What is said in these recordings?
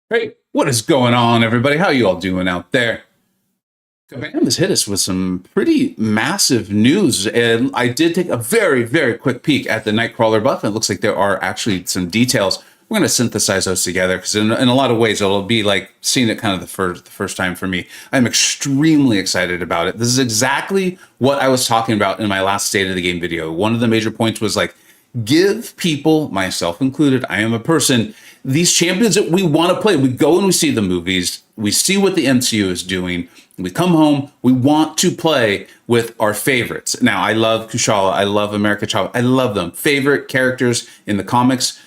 Hey, what is going on, everybody? How you all doing out there? Kabam has hit us with some pretty massive news, and I did take a very, very quick peek at the Nightcrawler buff, and it looks like there are actually some details. We're going to synthesize those together because in a lot of ways it'll be like seeing it kind of the first time for me. I'm extremely excited about it. This is exactly what I was talking about in my last State of the Game video. One of the major points was like, give people, myself included, I am a person, these champions that we want to play. We go and we see the movies, we see what the MCU is doing, we come home, we want to play with our favorites. Now, I love Kushala, I love America Chava, I love them. Favorite characters in the comics.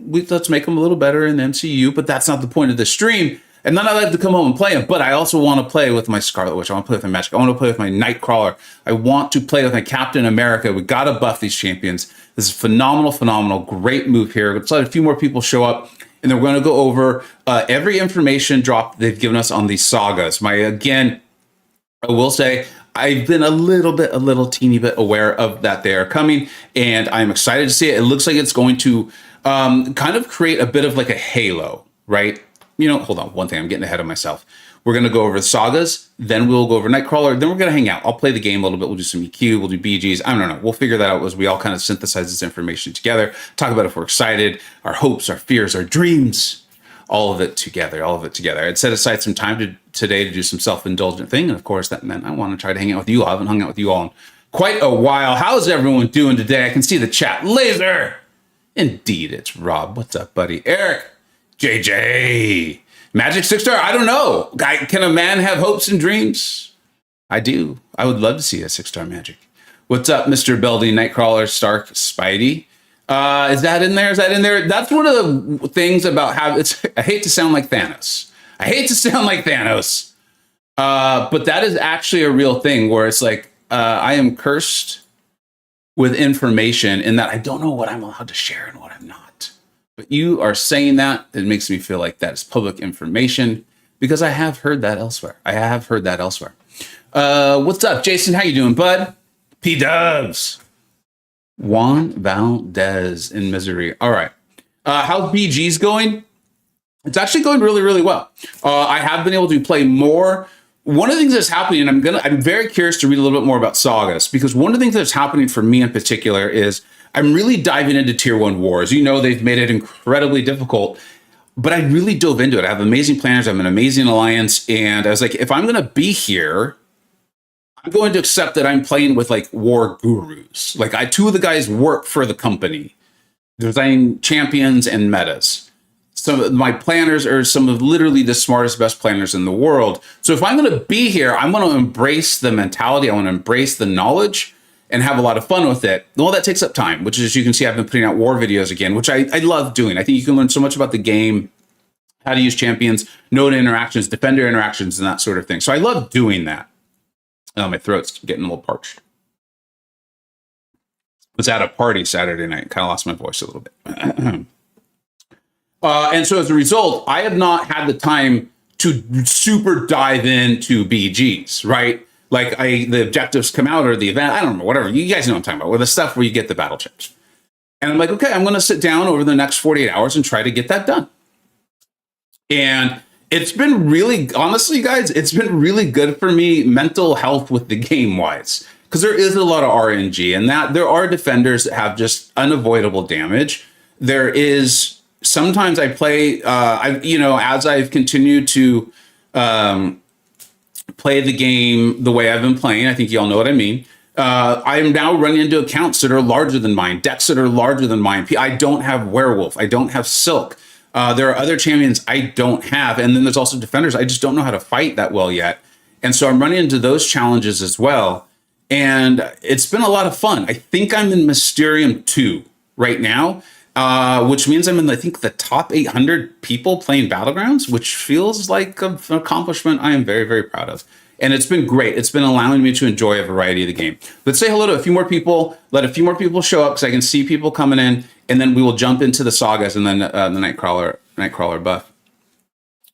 Let's make them a little better in the MCU, but that's not the point of the stream. And then I like to come home and play them, but I also want to play with my Scarlet Witch. I want to play with my Magic. I want to play with my Nightcrawler. I want to play with my Captain America. We got to buff these champions. This is phenomenal, phenomenal. Great move here. Let's let a few more people show up, and then we're going to go over every information drop they've given us on these sagas. Again, I will say, I've been a little teeny bit aware of that they are coming, and I'm excited to see it. It looks like it's going to kind of create a bit of like a halo, right? You know, hold on, one thing, I'm getting ahead of myself. We're going to go over the sagas, then we'll go over Nightcrawler, then we're going to hang out. I'll play the game a little bit. We'll do some EQ, we'll do BGs. I don't know. We'll figure that out as we all kind of synthesize this information together, talk about if we're excited, our hopes, our fears, our dreams, all of it together, all of it together. I'd set aside some time today to do some self-indulgent thing. And of course, that meant I want to try to hang out with you all. I haven't hung out with you all in quite a while. How's everyone doing today? I can see the chat. Laser! Indeed, it's Rob. What's up, buddy? Eric, JJ, Magic 6-star. I don't know. Can a man have hopes and dreams? I do. I would love to see a 6-star Magic. What's up, Mr. Belding, Nightcrawler, Stark, Spidey? Is that in there? Is that in there? That's one of the things about how it's. I hate to sound like Thanos. But that is actually a real thing where it's like I am cursed with information in that I don't know what I'm allowed to share and what I'm not. But you are saying that, it makes me feel like that is public information because I have heard that elsewhere. What's up, Jason? How you doing, bud? P-Dubs. Juan Valdez in misery. All right. How's BG's going? It's actually going really, really well. I have been able to play more. One of the things that's happening, and I'm very curious to read a little bit more about Sagas, because one of the things that's happening for me in particular is I'm really diving into tier 1 wars. You know, they've made it incredibly difficult, but I really dove into it. I have amazing planners. I have an amazing alliance. And I was like, if I'm going to be here, I'm going to accept that I'm playing with like war gurus. Like two of the guys work for the company, designing champions and metas. Some of my planners are some of literally the smartest, best planners in the world. So if I'm going to be here, I'm going to embrace the mentality. I want to embrace the knowledge and have a lot of fun with it. Well, that takes up time, which is, as you can see, I've been putting out war videos again, which I love doing. I think you can learn so much about the game, how to use champions, node interactions, defender interactions, and that sort of thing. So I love doing that. My throat's getting a little parched. Was at a party Saturday night. Kind of lost my voice a little bit. And so as a result, I have not had the time to super dive into BGs, right? Like the objectives come out or the event, I don't know, whatever. You guys know what I'm talking about, where the stuff where you get the battle chips. And I'm like, okay, I'm going to sit down over the next 48 hours and try to get that done. And it's been really, honestly, guys, it's been really good for me mental health with the game wise, because there is a lot of RNG and that there are defenders that have just unavoidable damage. There is, sometimes I play, as I've continued to play the game the way I've been playing, I think you all know what I mean. I am now running into accounts that are larger than mine, decks that are larger than mine. I don't have Werewolf. I don't have Silk. There are other champions I don't have. And then there's also defenders I just don't know how to fight that well yet. And so I'm running into those challenges as well. And it's been a lot of fun. I think I'm in Mysterium 2 right now. Which means I'm in, I think, the top 800 people playing Battlegrounds, which feels like an accomplishment I am very, very proud of. And it's been great. It's been allowing me to enjoy a variety of the game. Let's say hello to a few more people. Let a few more people show up because I can see people coming in. And then we will jump into the sagas and then the Nightcrawler buff.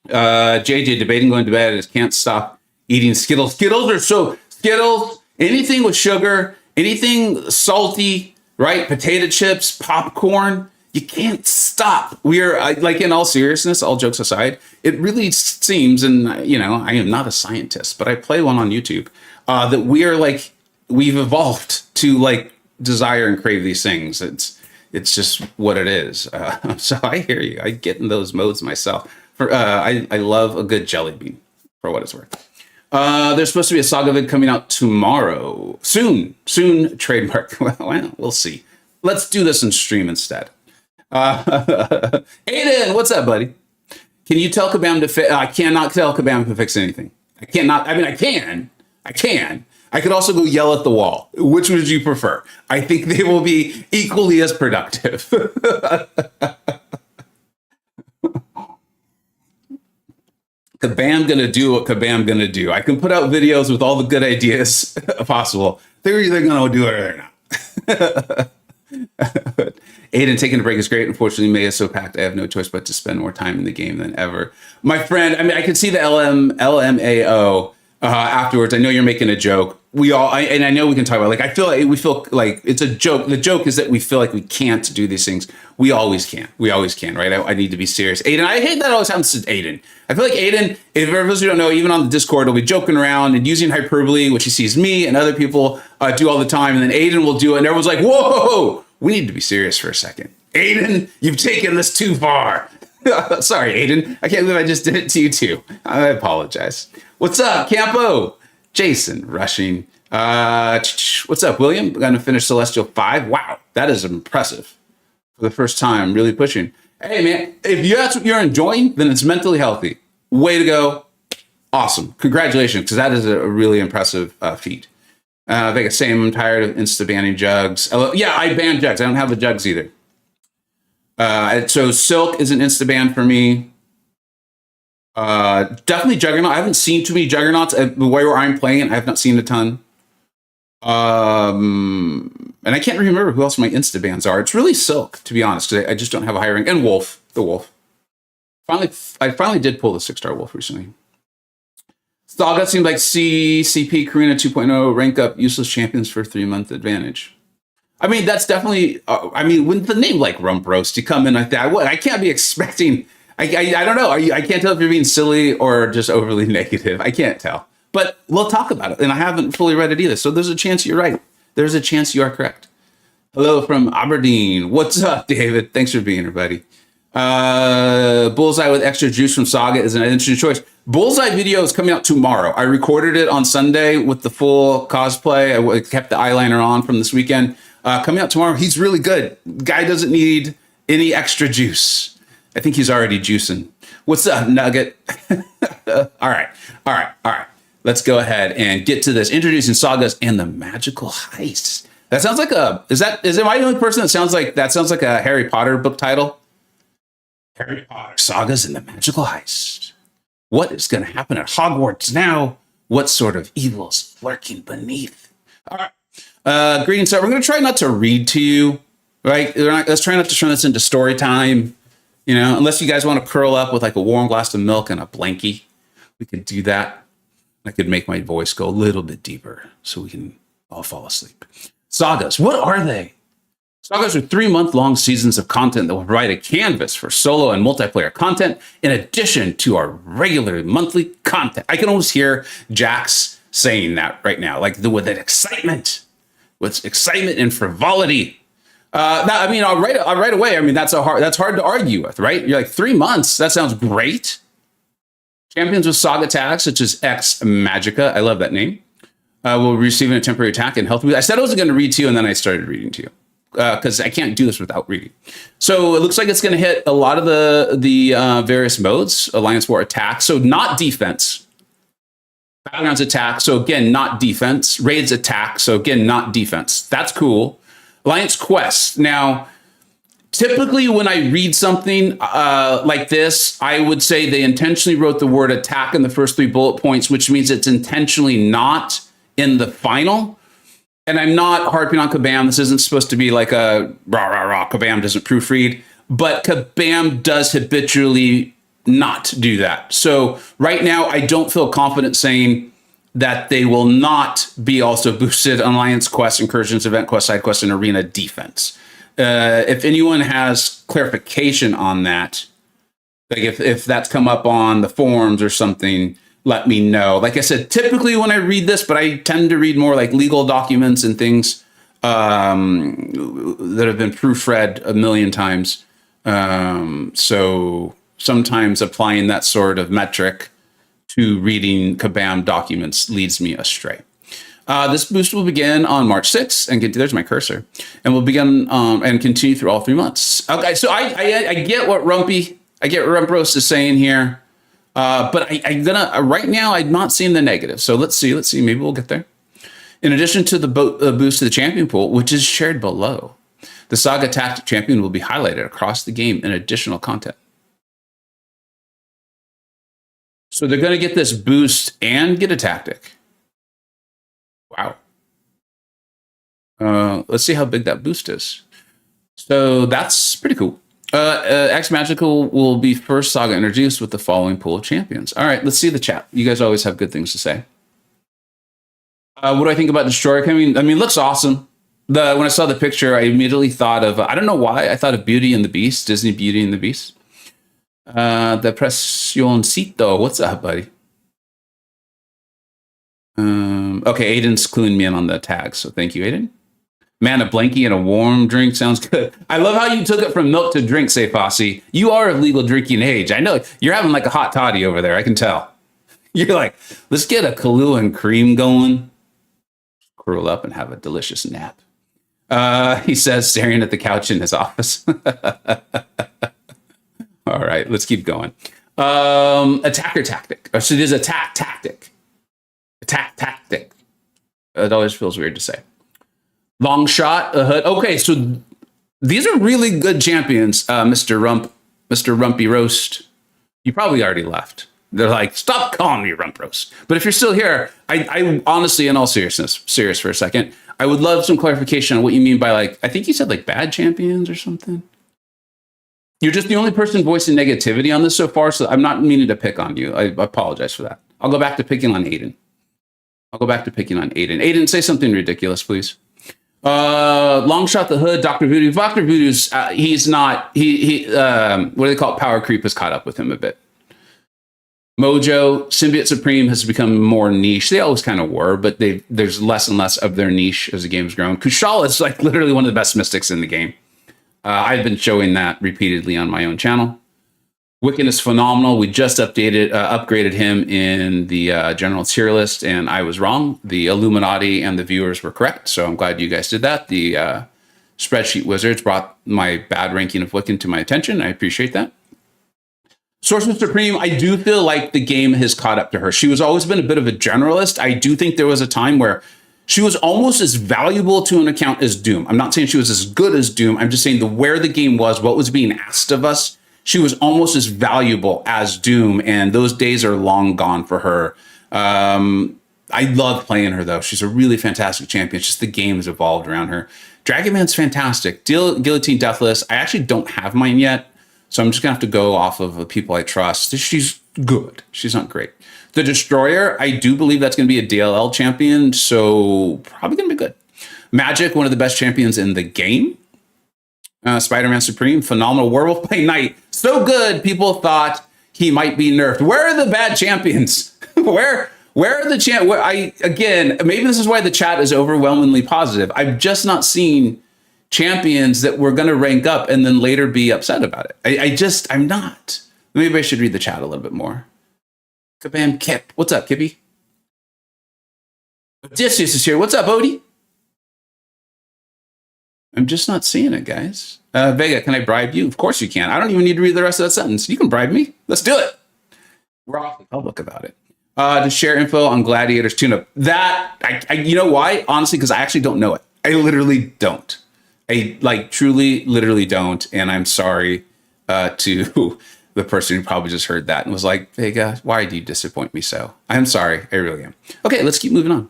JJ debating going to bed. I just can't stop eating Skittles. Skittles, anything with sugar, anything salty, right? Potato chips, popcorn. You can't stop. We are like, in all seriousness, all jokes aside, it really seems, and you know, I am not a scientist, but I play one on YouTube, that we are like, we've evolved to like desire and crave these things. It's just what it is. So I hear you. I get in those modes myself. I love a good jelly bean, for what it's worth. There's supposed to be a Saga vid coming out tomorrow. Soon, trademark. Well, we'll see. Let's do this in stream instead. Aiden, what's up, buddy? Can you tell Kabam to fix? I cannot tell Kabam to fix anything. I cannot. I mean, I can. I could also go yell at the wall. Which would you prefer? I think they will be equally as productive. Kabam gonna do what Kabam gonna do. I can put out videos with all the good ideas possible. They're either gonna do it or they're not. Aiden, taking a break is great. Unfortunately, May is so packed. I have no choice but to spend more time in the game than ever. My friend, I mean, I could see the LMAO afterwards. I know you're making a joke. And I know we can talk about, like, we feel like it's a joke. The joke is that we feel like we can't do these things. We always can, right? I need to be serious. Aiden, I hate that always happens to Aiden. I feel like Aiden, if for those who don't know, even on the Discord, he'll be joking around and using hyperbole, which he sees me and other people do all the time. And then Aiden will do it, and everyone's like, whoa, we need to be serious for a second. Aiden, you've taken this too far. Sorry, Aiden. I can't believe I just did it to you too. I apologize. What's up, Campo? Jason, rushing. What's up, William? We're going to finish Celestial 5. Wow, that is impressive. For the first time, really pushing. Hey, man, if that's what you're enjoying, then it's mentally healthy. Way to go. Awesome. Congratulations, because that is a really impressive feat. Vegas, same. I'm tired of insta-banning jugs. Yeah, I ban jugs. I don't have the jugs either. So Silk is an insta-ban for me. Definitely Juggernaut. I haven't seen too many Juggernauts. The way where I'm playing, I have not seen a ton. And I can't remember who else my insta bans are. It's really Silk, to be honest, because I just don't have a high rank. And Wolf, the Wolf. I finally did pull the 6-star Wolf recently. Saga seemed like CP Karina 2.0 rank up useless champions for 3-month advantage. I mean, that's definitely. I mean, with the name like Rump Roast, you come in like that. What? I can't be expecting. I don't know. I can't tell if you're being silly or just overly negative. I can't tell. But we'll talk about it. And I haven't fully read it either. So there's a chance you're right. There's a chance you are correct. Hello from Aberdeen. What's up, David? Thanks for being here, buddy. Bullseye with extra juice from Saga is an interesting choice. Bullseye video is coming out tomorrow. I recorded it on Sunday with the full cosplay. I kept the eyeliner on from this weekend. Coming out tomorrow. He's really good. Guy doesn't need any extra juice. I think he's already juicing. What's up, Nugget? All right. Let's go ahead and get to this. Introducing Sagas and the Magical Heist. That sounds like is am I the only person that sounds like a Harry Potter book title? Harry Potter, Sagas and the Magical Heist. What is going to happen at Hogwarts now? What sort of evil is lurking beneath? All right. Greetings, sir. We're going to try not to read to you, right? Let's try not to turn this into story time. You know, unless you guys want to curl up with like a warm glass of milk and a blankie, we could do that. I could make my voice go a little bit deeper so we can all fall asleep. Sagas, what are they? Sagas are 3-month-long seasons of content that will provide a canvas for solo and multiplayer content in addition to our regular monthly content. I can almost hear Jax saying that right now, like with that excitement, and frivolity. I mean, right away. I mean, that's hard to argue with, right? You're like 3 months. That sounds great. Champions with Saga attacks, such as X Magica, I love that name, will receive a temporary attack and health boost. I said I wasn't going to read to you, and then I started reading to you because I can't do this without reading. So it looks like it's going to hit a lot of the various modes. Alliance War attack, so not defense. Battlegrounds attack, so again, not defense. Raids attack, so again, not defense. That's cool. Alliance Quest. Now, typically when I read something like this, I would say they intentionally wrote the word attack in the first 3 bullet points, which means it's intentionally not in the final. And I'm not harping on Kabam. This isn't supposed to be like a rah. Kabam doesn't proofread, but Kabam does habitually not do that. So right now, I don't feel confident saying that they will not be also boosted Alliance quests, incursions, event quests, side quests, and arena defense. If anyone has clarification on that, like if that's come up on the forums or something, let me know. Like I said, typically when I read this, but I tend to read more like legal documents and things that have been proofread a million times. So sometimes applying that sort of metric to reading Kabam documents leads me astray. This boost will begin on March 6th, and there's my cursor, and will begin and continue through all 3 months. Okay, so I get what Rumpros is saying here, but I'm gonna right now I'm not seeing the negative. So let's see, maybe we'll get there. In addition to the boost to the champion pool, which is shared below, the Saga Tactic Champion will be highlighted across the game in additional content. So they're going to get this boost and get a tactic. Wow. Let's see how big that boost is. So that's pretty cool. X Magical will be first Saga introduced with the following pool of champions. All right, let's see the chat. You guys always have good things to say. What do I think about Destroyer? I mean, it looks awesome. When I saw the picture, I immediately thought of, I don't know why, I thought of Beauty and the Beast, Disney Beauty and the Beast. The Presioncito, what's up, buddy? Okay, Aiden's cluing me in on the tag, so thank you, Aiden. Man, a blankie and a warm drink sounds good. I love how you took it from milk to drink, say Fossey. You are of legal drinking age. I know you're having like a hot toddy over there. I can tell. You're like, let's get a Kahlua and cream going. Curl up and have a delicious nap. He says, staring at the couch in his office. All right, let's keep going. Attacker tactic. So it is attack tactic. Attack tactic. It always feels weird to say. Long shot, a hood. Okay, so these are really good champions, Mr. Rumpy Roast. You probably already left. They're like, stop calling me Rump Roast. But if you're still here, I honestly, in all seriousness, serious for a second, I would love some clarification on what you mean by, like, I think you said like bad champions or something. You're just the only person voicing negativity on this so far, so I'm not meaning to pick on you. I apologize for that. I'll go back to picking on Aiden. Aiden, say something ridiculous, please. Long shot the hood, Dr. Voodoo. Dr. Voodoo's, he's not, what do they call it? Power creep has caught up with him a bit. Mojo, Symbiote Supreme has become more niche. They always kind of were, but there's less and less of their niche as the game's grown. Kushal is like literally one of the best mystics in the game. I've been showing that repeatedly on my own channel. Wiccan is phenomenal. We just upgraded him in the general tier list, and I was wrong. The Illuminati and the viewers were correct, so I'm glad you guys did that. The spreadsheet wizards brought my bad ranking of Wiccan to my attention. I appreciate that. Sorcerer Supreme, I do feel like the game has caught up to her. She was always been a bit of a generalist. I do think there was a time where she was almost as valuable to an account as Doom. I'm not saying she was as good as Doom. I'm just saying where the game was, what was being asked of us, she was almost as valuable as Doom, and those days are long gone for her. I love playing her, though. She's a really fantastic champion. It's just the game has evolved around her. Dragon Man's fantastic. Guillotine Deathless, I actually don't have mine yet, so I'm just going to have to go off of the people I trust. She's good. She's not great. The Destroyer, I do believe that's going to be a DLL champion, so probably going to be good. Magic, one of the best champions in the game. Spider-Man Supreme, phenomenal. Werewolf by Night, so good, people thought he might be nerfed. Where are the bad champions? Where are the again, maybe this is why the chat is overwhelmingly positive. I've just not seen champions that we're going to rank up and then later be upset about it. I'm not. Maybe I should read the chat a little bit more. Kabam Kip. What's up, Kippy? Odysseus is here. What's up, Odie? I'm just not seeing it, guys. Vega, can I bribe you? Of course you can. I don't even need to read the rest of that sentence. You can bribe me. Let's do it. We're off the public about it. To share info on Gladiator's tune-up. You know why? Honestly, because I actually don't know it. I literally don't. I truly, literally don't. And I'm sorry to the person who probably just heard that and was like, Vega, why do you disappoint me so? I'm sorry. I really am. Okay, let's keep moving on.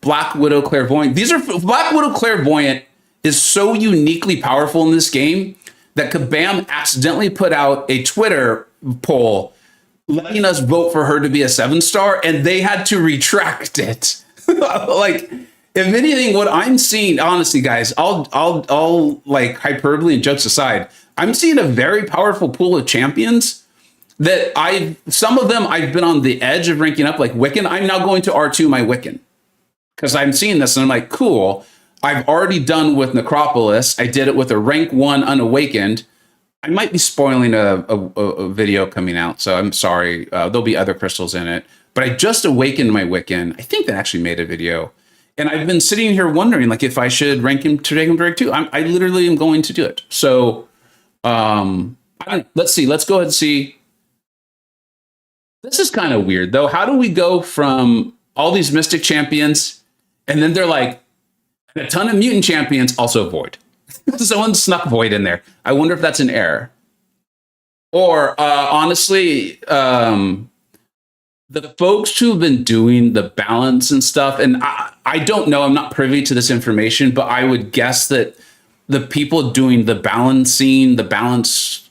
Black Widow Clairvoyant. Black Widow Clairvoyant is so uniquely powerful in this game that Kabam accidentally put out a Twitter poll letting us vote for her to be a 7-star, and they had to retract it. Like, if anything, what I'm seeing, honestly, guys, I'll like hyperbole and jokes aside, I'm seeing a very powerful pool of champions that some of them I've been on the edge of ranking up, like Wiccan. I'm now going to R2 my Wiccan because I'm seeing this and I'm like, cool. I've already done with Necropolis. I did it with a rank 1 Unawakened. I might be spoiling a video coming out, so I'm sorry. There'll be other crystals in it. But I just awakened my Wiccan. I think that actually made a video. And I've been sitting here wondering, like, if I should rank him to take him to rank 2. I literally am going to do it. So, let's see. Let's go ahead and see. This is kind of weird, though. How do we go from all these Mystic champions, and then they're like, a ton of Mutant champions, also Void? Someone snuck Void in there. I wonder if that's an error. Or, honestly, the folks who've been doing the balance and stuff, and I don't know, I'm not privy to this information, but I would guess that the people doing the balancing, the balance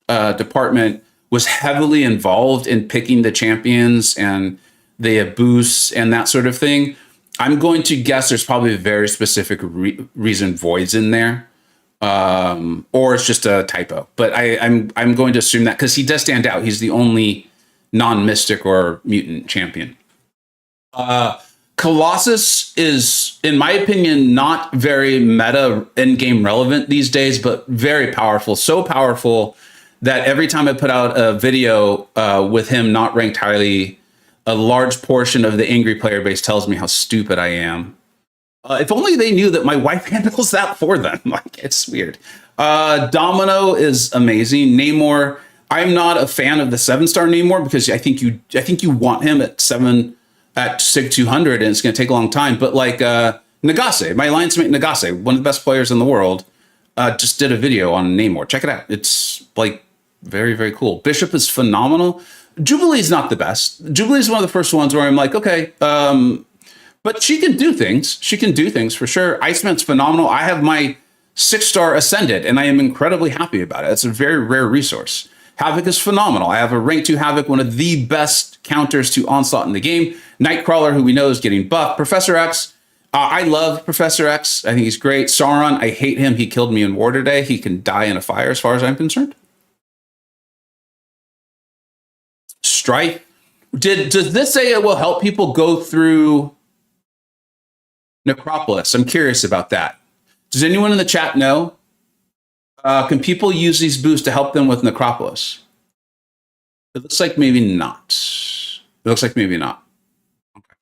department was heavily involved in picking the champions and the boosts and that sort of thing. I'm going to guess there's probably a very specific reason Void's in there, or it's just a typo. But I'm going to assume that because he does stand out. He's the only non-mystic or mutant champion. Colossus is, in my opinion, not very meta in-game relevant these days, but very powerful. So powerful that every time I put out a video with him not ranked highly, a large portion of the angry player base tells me how stupid I am. If only they knew that my wife handles that for them. Like, it's weird. Domino is amazing. Namor, I'm not a fan of the 7-star Namor because I think you want him at Sig 200, and it's going to take a long time. But like Nagase, my alliance mate Nagase, one of the best players in the world, just did a video on Namor. Check it out. It's like very, very cool. Bishop is phenomenal. Jubilee is not the best. Jubilee is one of the first ones where I'm like, okay, but she can do things. She can do things for sure. Iceman's phenomenal. I have my 6-star Ascended, and I am incredibly happy about it. It's a very rare resource. Havoc is phenomenal. I have a rank 2 Havoc, one of the best counters to Onslaught in the game. Nightcrawler, who we know is getting buffed. Professor X, I love Professor X. I think he's great. Sauron, I hate him. He killed me in war today. He can die in a fire as far as I'm concerned. Strife. Does this say it will help people go through Necropolis? I'm curious about that. Does anyone in the chat know? Can people use these boosts to help them with Necropolis? It looks like maybe not. It looks like maybe not. Okay.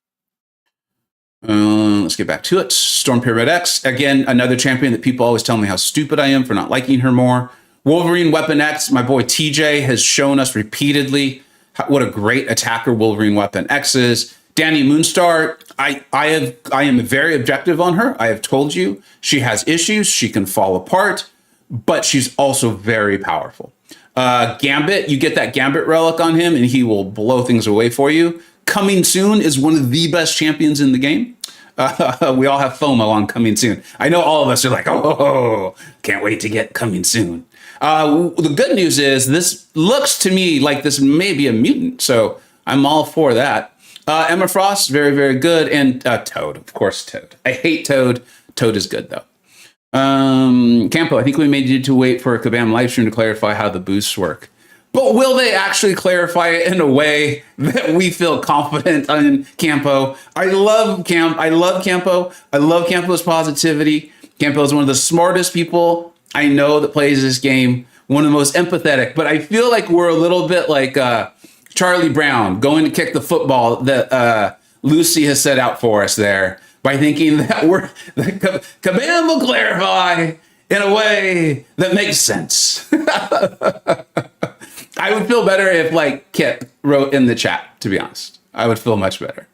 Let's get back to it. Storm Pyramid X. Again, another champion that people always tell me how stupid I am for not liking her more. Wolverine Weapon X. My boy TJ has shown us repeatedly what a great attacker Wolverine Weapon X is. Danny Moonstar, I am very objective on her. I have told you she has issues. She can fall apart, but she's also very powerful. Gambit, you get that Gambit relic on him and he will blow things away for you. Coming Soon is one of the best champions in the game. We all have FOMO on Coming Soon. I know all of us are like, oh, can't wait to get Coming Soon. The good news is this looks to me like this may be a mutant, so I'm all for that. Emma Frost, very, very good. And Toad, of course, Toad. I hate Toad. Toad is good, though. Campo, I think we may need to wait for a Kabam live stream to clarify how the boosts work. But will they actually clarify it in a way that we feel confident in, Campo? I love Campo. I love Campo's positivity. Campo is one of the smartest people I know that plays this game. One of the most empathetic. But I feel like we're a little bit like Charlie Brown going to kick the football that Lucy has set out for us there by thinking that Kabam will clarify in a way that makes sense. I would feel better if like Kip wrote in the chat, to be honest. I would feel much better.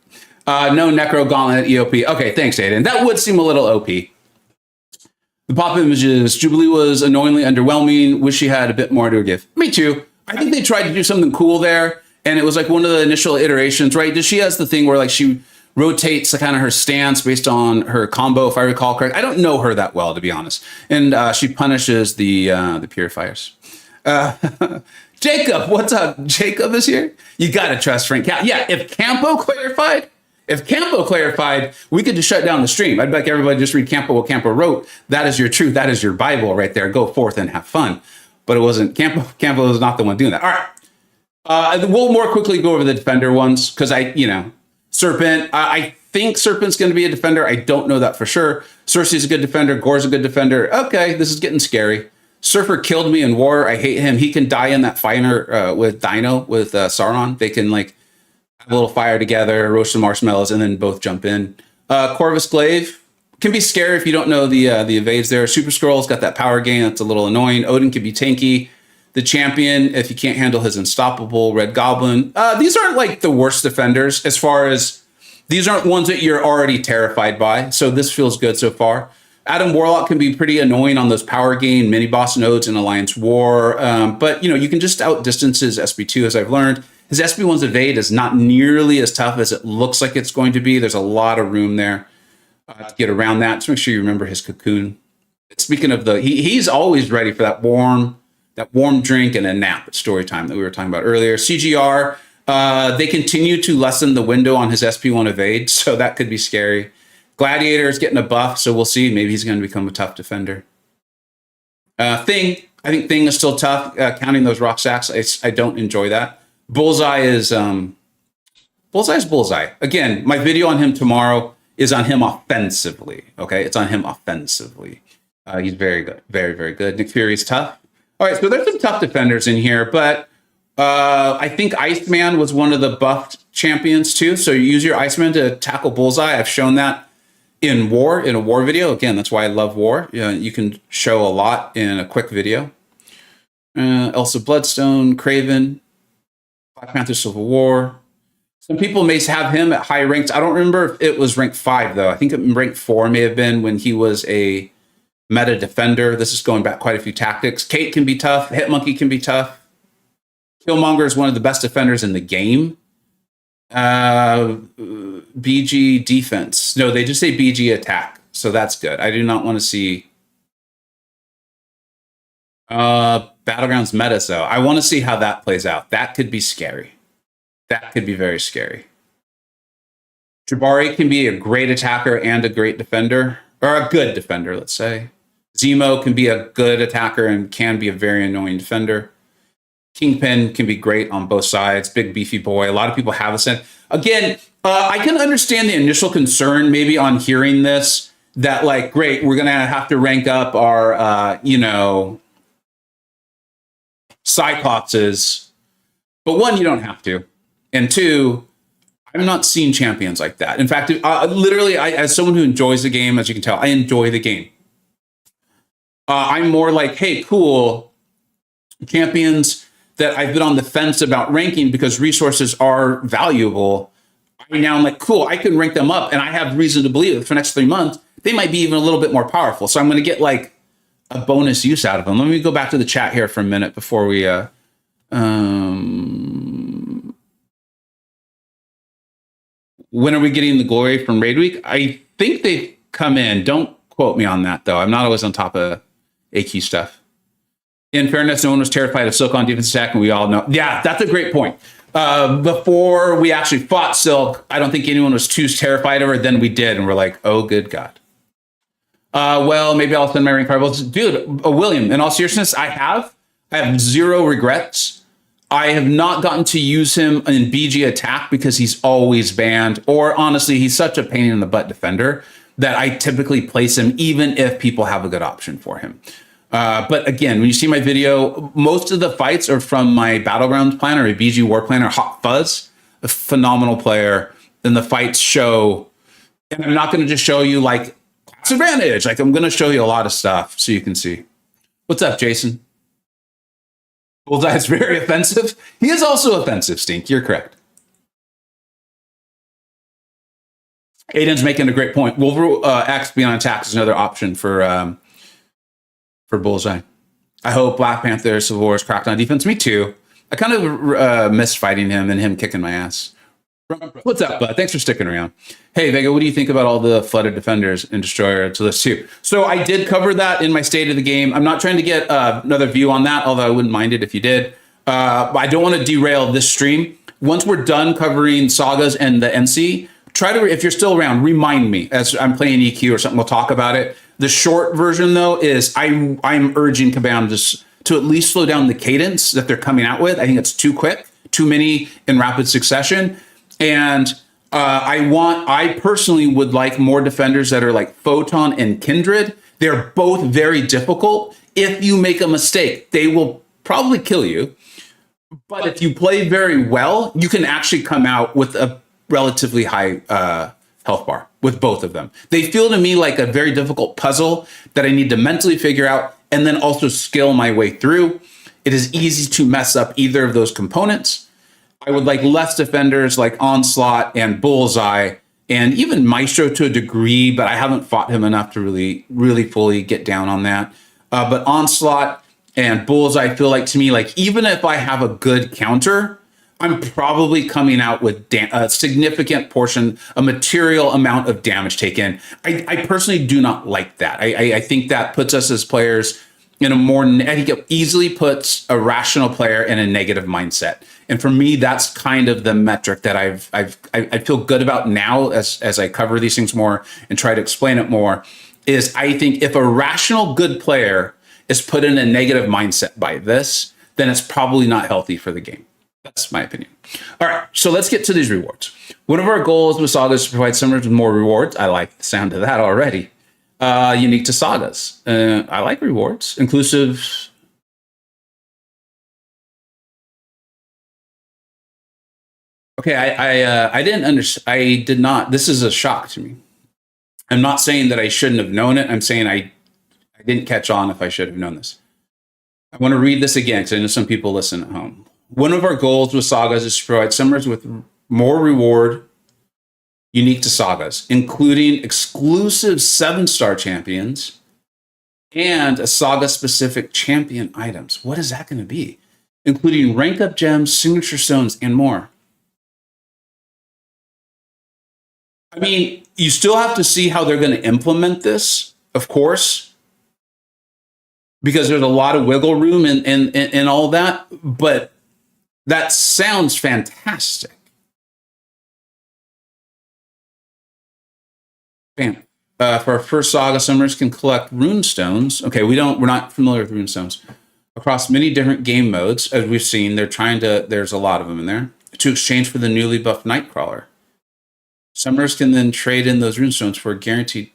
No Necro Gauntlet EOP. Okay, thanks, Aiden. That would seem a little OP. The pop images, Jubilee was annoyingly underwhelming. Wish she had a bit more to give. Me too. I think they tried to do something cool there. And it was like one of the initial iterations, right? She has the thing where like she rotates kind of her stance based on her combo, if I recall correct. I don't know her that well, to be honest. And she punishes the purifiers. Jacob, what's up? Jacob is here. You got to trust Frank. Yeah, if Campo clarified, we could just shut down the stream. I'd like everybody to just read Campo what Campo wrote. That is your truth. That is your Bible right there. Go forth and have fun. But it wasn't Campo. Campo was not the one doing that. All right. We'll more quickly go over the defender ones because Serpent. I think Serpent's going to be a defender. I don't know that for sure. Cersei's a good defender. Gore's a good defender. Okay, this is getting scary. Surfer killed me in war. I hate him. He can die in that fire with Dino, with Sauron. They can like have a little fire together, roast some marshmallows, and then both jump in. Corvus Glaive can be scary if you don't know the evades there. Super Skrull's got that power gain. That's a little annoying. Odin can be tanky. The champion, if you can't handle his unstoppable. Red Goblin. These aren't like the worst defenders as far as these aren't ones that you're already terrified by. So this feels good so far. Adam Warlock can be pretty annoying on those power gain mini boss nodes in Alliance War. But you can just outdistance his SB2 as I've learned. His SB1's evade is not nearly as tough as it looks like it's going to be. There's a lot of room there to get around that. Just make sure you remember his cocoon. Speaking of he's always ready for that warm drink and a nap at story time that we were talking about earlier. CGR, they continue to lessen the window on his SP1 evade, so that could be scary. Gladiator is getting a buff, so we'll see. Maybe he's going to become a tough defender. Thing, I think Thing is still tough. Counting those rock sacks, I don't enjoy that. Bullseye is Bullseye. Again, my video on him tomorrow is on him offensively. Okay, it's on him offensively. He's very good, very, very good. Nick Fury's tough. All right, so there's some tough defenders in here, but I think Iceman was one of the buffed champions too. So you use your Iceman to tackle Bullseye. I've shown that in a war video. Again, that's why I love war. You can show a lot in a quick video. Elsa Bloodstone, Craven, Black Panther Civil War. Some people may have him at high ranks. I don't remember if it was rank 5 though. I think rank 4 may have been when he was a meta defender. This is going back quite a few tactics. Kate can be tough. Hitmonkey can be tough. Killmonger is one of the best defenders in the game. BG defense. No, they just say BG attack. So that's good. I do not want to see Battlegrounds meta, though. I want to see how that plays out. That could be scary. That could be very scary. Jabari can be a great attacker and a great defender. Or a good defender, let's say. Zemo can be a good attacker and can be a very annoying defender. Kingpin can be great on both sides. Big beefy boy. A lot of people have a sense. Again, I can understand the initial concern maybe on hearing this, that like, great, we're going to have to rank up our, Cyclopses. But one, you don't have to. And two, I'm not seeing champions like that. In fact, literally, as someone who enjoys the game, as you can tell, I enjoy the game. I'm more like, hey, cool, champions that I've been on the fence about ranking because resources are valuable. I now am like, cool, I can rank them up, and I have reason to believe that for the next 3 months, they might be even a little bit more powerful. So I'm going to get like a bonus use out of them. Let me go back to the chat here for a minute before we... when are we getting the glory from Raid Week? I think they've come in. Don't quote me on that, though. I'm not always on top of AQ stuff. In fairness, no one was terrified of Silk on defense attack, and we all know. Yeah, that's a great point. Before we actually fought Silk, I don't think anyone was too terrified of her. Then we did, and we're like, oh, good God. Well, maybe I'll send my ring fireballs. Dude, William, in all seriousness, I have zero regrets. I have not gotten to use him in BG attack because he's always banned, or honestly, he's such a pain in the butt defender that I typically place him even if people have a good option for him. But again, when you see my video, most of the fights are from my Battlegrounds planner, a BG War planner, Hot Fuzz, a phenomenal player. Then the fights show, and I'm not going to just show you like class advantage. Like I'm going to show you a lot of stuff so you can see. What's up, Jason? Bullseye is very offensive. He is also offensive, Stink. You're correct. Aiden's making a great point. Wolverine X beyond attack is another option for Bullseye. I hope Black Panther Civil War is cracked on defense. Me too. I kind of miss fighting him and him kicking my ass. What's up, bud? Thanks for sticking around. Hey, Vega, what do you think about all the flooded defenders and destroyer to list too? So I did cover that in my state of the game. I'm not trying to get another view on that, although I wouldn't mind it if you did. I don't want to derail this stream. Once we're done covering Sagas and the NC, try to, if you're still around, remind me as I'm playing EQ or something. We'll talk about it. The short version, though, is I'm urging Kabam to at least slow down the cadence that they're coming out with. I think it's too quick, too many in rapid succession. And I personally would like more defenders that are like Photon and Kindred. They're both very difficult. If you make a mistake, they will probably kill you. But if you play very well, you can actually come out with a relatively high health bar with both of them. They feel to me like a very difficult puzzle that I need to mentally figure out and then also skill my way through. It is easy to mess up either of those components. I would like less defenders like Onslaught and Bullseye and even Maestro to a degree, but I haven't fought him enough to really fully get down on that. But Onslaught and Bullseye feel like to me, like even if I have a good counter, I'm probably coming out with a significant portion, a material amount of damage taken. I personally do not like that. I think that puts us as players in a more, I think it easily puts a rational player in a negative mindset. And for me, that's kind of the metric that I feel good about now as I cover these things more and try to explain it more, is I think if a rational good player is put in a negative mindset by this, then it's probably not healthy for the game. That's my opinion. All right, so let's get to these rewards. One of our goals with Sagas is to provide summoners with more rewards. I like the sound of that already. Unique to Sagas. I like rewards, inclusive. Okay, I didn't understand. I did not. This is a shock to me. I'm not saying that I shouldn't have known it. I'm saying I didn't catch on if I should have known this. I want to read this again because I know some people listen at home. One of our goals with Sagas is to provide summoners with more reward unique to Sagas, including exclusive 7-star champions and a Saga-specific champion items. What is that going to be? Including rank-up gems, signature stones, and more. I mean, you still have to see how they're going to implement this, of course, because there's a lot of wiggle room and all that, but that sounds fantastic. Bam. For our first Saga, summoners can collect rune stones. Okay, we're not familiar with rune stones. Across many different game modes, as we've seen, there's a lot of them in there, to exchange for the newly buffed Nightcrawler. Summoners can then trade in those rune stones for a guaranteed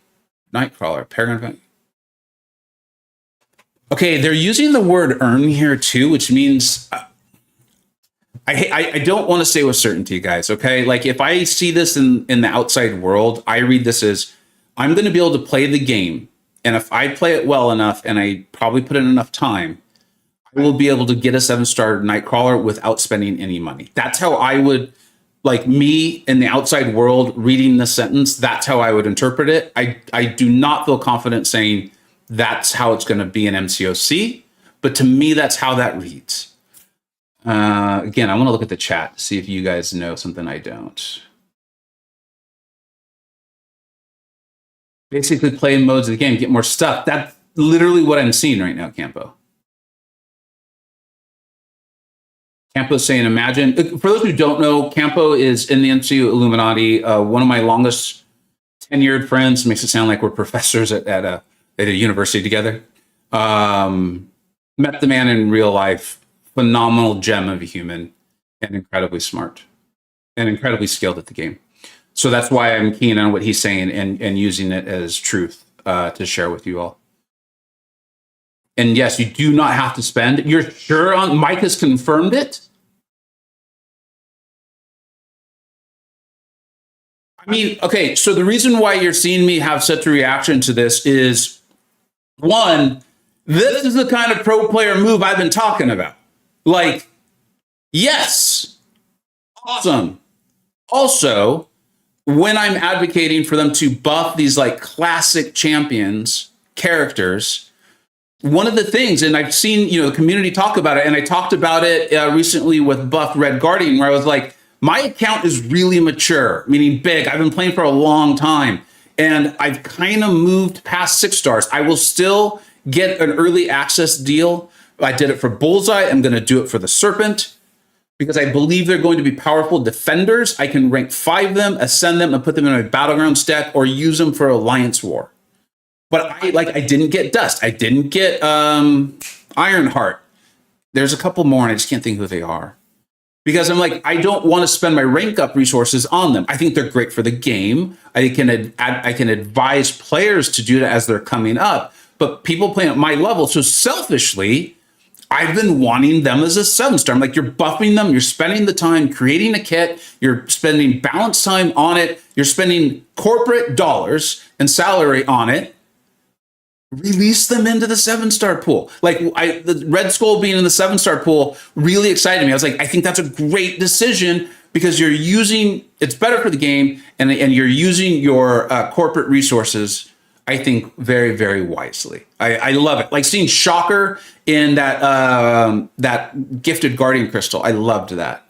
Nightcrawler. Paragon. Okay, they're using the word earn here too, which means I don't want to say with certainty, guys, okay? Like if I see this in the outside world, I read this as I'm going to be able to play the game. And if I play it well enough and I probably put in enough time, I will be able to get a 7-star Nightcrawler without spending any money. That's how I would, like me in the outside world reading this sentence, that's how I would interpret it. I do not feel confident saying that's how it's going to be in MCoC, but to me, that's how that reads. Again, I want to look at the chat to see if you guys know something I don't. Basically, play in modes of the game, get more stuff. That's literally what I'm seeing right now, Campo. Campo's saying, imagine. For those who don't know, Campo is in the MCU Illuminati, one of my longest tenured friends. Makes it sound like we're professors at a university together. Met the man in real life. Phenomenal gem of a human and incredibly smart and incredibly skilled at the game. So that's why I'm keen on what he's saying and using it as truth to share with you all. And yes, you do not have to spend. You're sure on Mike has confirmed it? I mean, okay, so the reason why you're seeing me have such a reaction to this is, one, this is the kind of pro player move I've been talking about. Like, yes, awesome. Also, when I'm advocating for them to buff these like classic champions characters, one of the things, and I've seen, the community talk about it, and I talked about it recently with Buff Red Guardian, where I was like, My account is really mature, meaning big. I've been playing for a long time, and I've kind of moved past 6 stars. I will still get an early access deal. I did it for Bullseye. I'm going to do it for the Serpent because I believe they're going to be powerful defenders. I can rank 5 them, ascend them, and put them in my Battlegrounds deck or use them for Alliance War. But I didn't get Dust. I didn't get Ironheart. There's a couple more, and I just can't think who they are. Because I'm like, I don't want to spend my rank up resources on them. I think they're great for the game. I can advise players to do that as they're coming up. But people playing at my level, so selfishly, I've been wanting them as a 7-star. I'm like, you're buffing them, you're spending the time creating a kit, you're spending balance time on it, you're spending corporate dollars and salary on it. Release them into the 7-star pool. Like the Red Skull being in the 7-star pool really excited me. I was like, I think that's a great decision because you're using, it's better for the game and you're using your corporate resources, I think, very, very wisely. I love it. Like seeing Shocker in that gifted Guardian Crystal. I loved that.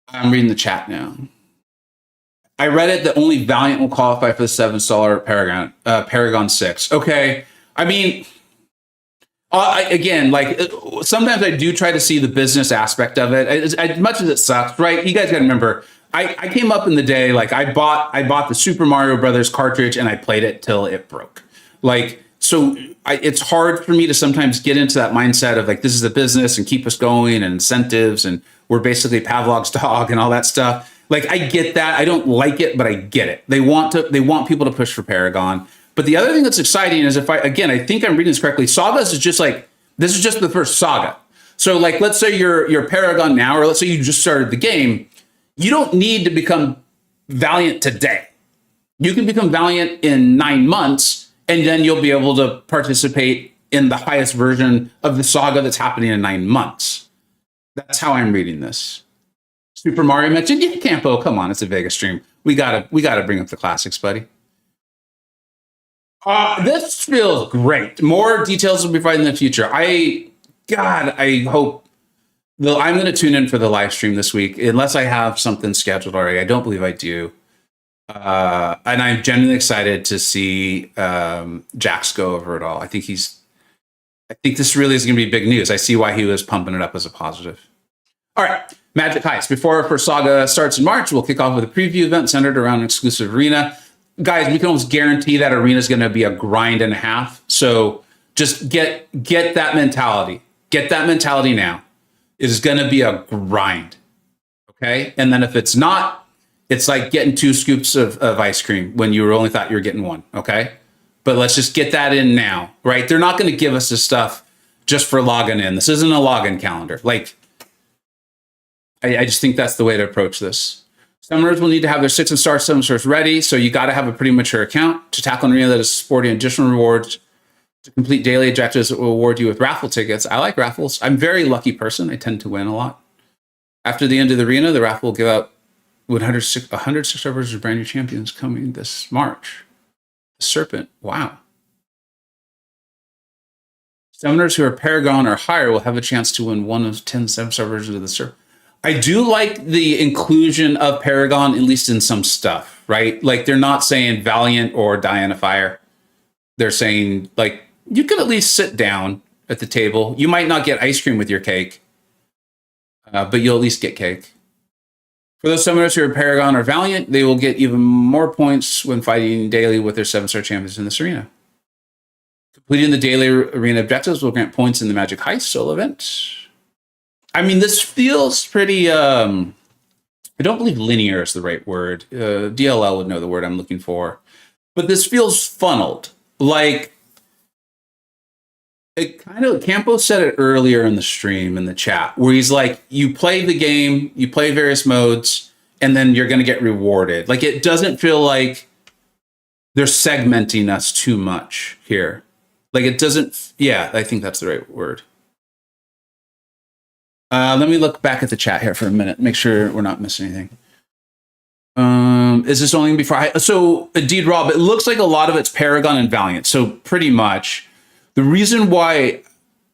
I'm reading the chat now. I read it that only Valiant will qualify for the 7-star Paragon 6. Okay. I mean, again, like sometimes I do try to see the business aspect of it. As much as it sucks, right? You guys got to remember, I came up in the day, like I bought the Super Mario Brothers cartridge and I played it till it broke. Like, so it's hard for me to sometimes get into that mindset of like, this is a business and keep us going and incentives. And we're basically Pavlov's dog and all that stuff. Like, I get that. I don't like it, but I get it. They want people to push for Paragon. But the other thing that's exciting is I think I'm reading this correctly. Sagas is just like, this is just the first saga. So like, let's say you're Paragon now, or let's say you just started the game. You don't need to become Valiant today. You can become Valiant in 9 months, and then you'll be able to participate in the highest version of the saga that's happening in 9 months. That's how I'm reading this. Super Mario mentioned, yeah, Campo, come on, it's a Vegas stream. We gotta bring up the classics, buddy. This feels great. More details will be provided in the future. I hope I'm going to tune in for the live stream this week, unless I have something scheduled already. I don't believe I do. And I'm genuinely excited to see Jax go over it all. I think this really is going to be big news. I see why he was pumping it up as a positive. All right, Magic Heist. Before our first saga starts in March, we'll kick off with a preview event centered around an exclusive arena. Guys, we can almost guarantee that arena is going to be a grind and a half. So just get that mentality. Get that mentality now. It is going to be a grind. Okay? And then if it's not, it's like getting 2 scoops of ice cream when you only thought you were getting 1. Okay? But let's just get that in now, right? They're not going to give us this stuff just for logging in. This isn't a login calendar. Like, I just think that's the way to approach this. Summoners will need to have their 6 and star 7 stars ready, so you got to have a pretty mature account to tackle an arena that is sporting additional rewards to complete daily objectives that will award you with raffle tickets. I like raffles. I'm a very lucky person. I tend to win a lot. After the end of the arena, the raffle will give out 106 versus brand new champions coming this March. The Serpent. Wow. Summoners who are Paragon or higher will have a chance to win one of 10 7-star versions of the Serpent. I do like the inclusion of Paragon, at least in some stuff, right? Like, they're not saying Valiant or Diana Fire. They're saying, like, you can at least sit down at the table. You might not get ice cream with your cake, but you'll at least get cake. For those summoners who are Paragon or Valiant, they will get even more points when fighting daily with their 7-star champions in this arena. Completing the daily arena objectives will grant points in the Magic Heist solo event. I mean, this feels pretty, I don't believe linear is the right word. DLL would know the word I'm looking for. But this feels funneled. Like, it kind of, Campo said it earlier in the stream, in the chat, where he's like, you play the game, you play various modes, and then you're going to get rewarded. Like, it doesn't feel like they're segmenting us too much here. Like, it doesn't, yeah, I think that's the right word. Let me look back at the chat here for a minute, make sure we're not missing anything. Is this only before so indeed, Rob, it looks like a lot of it's Paragon and Valiant. So pretty much the reason why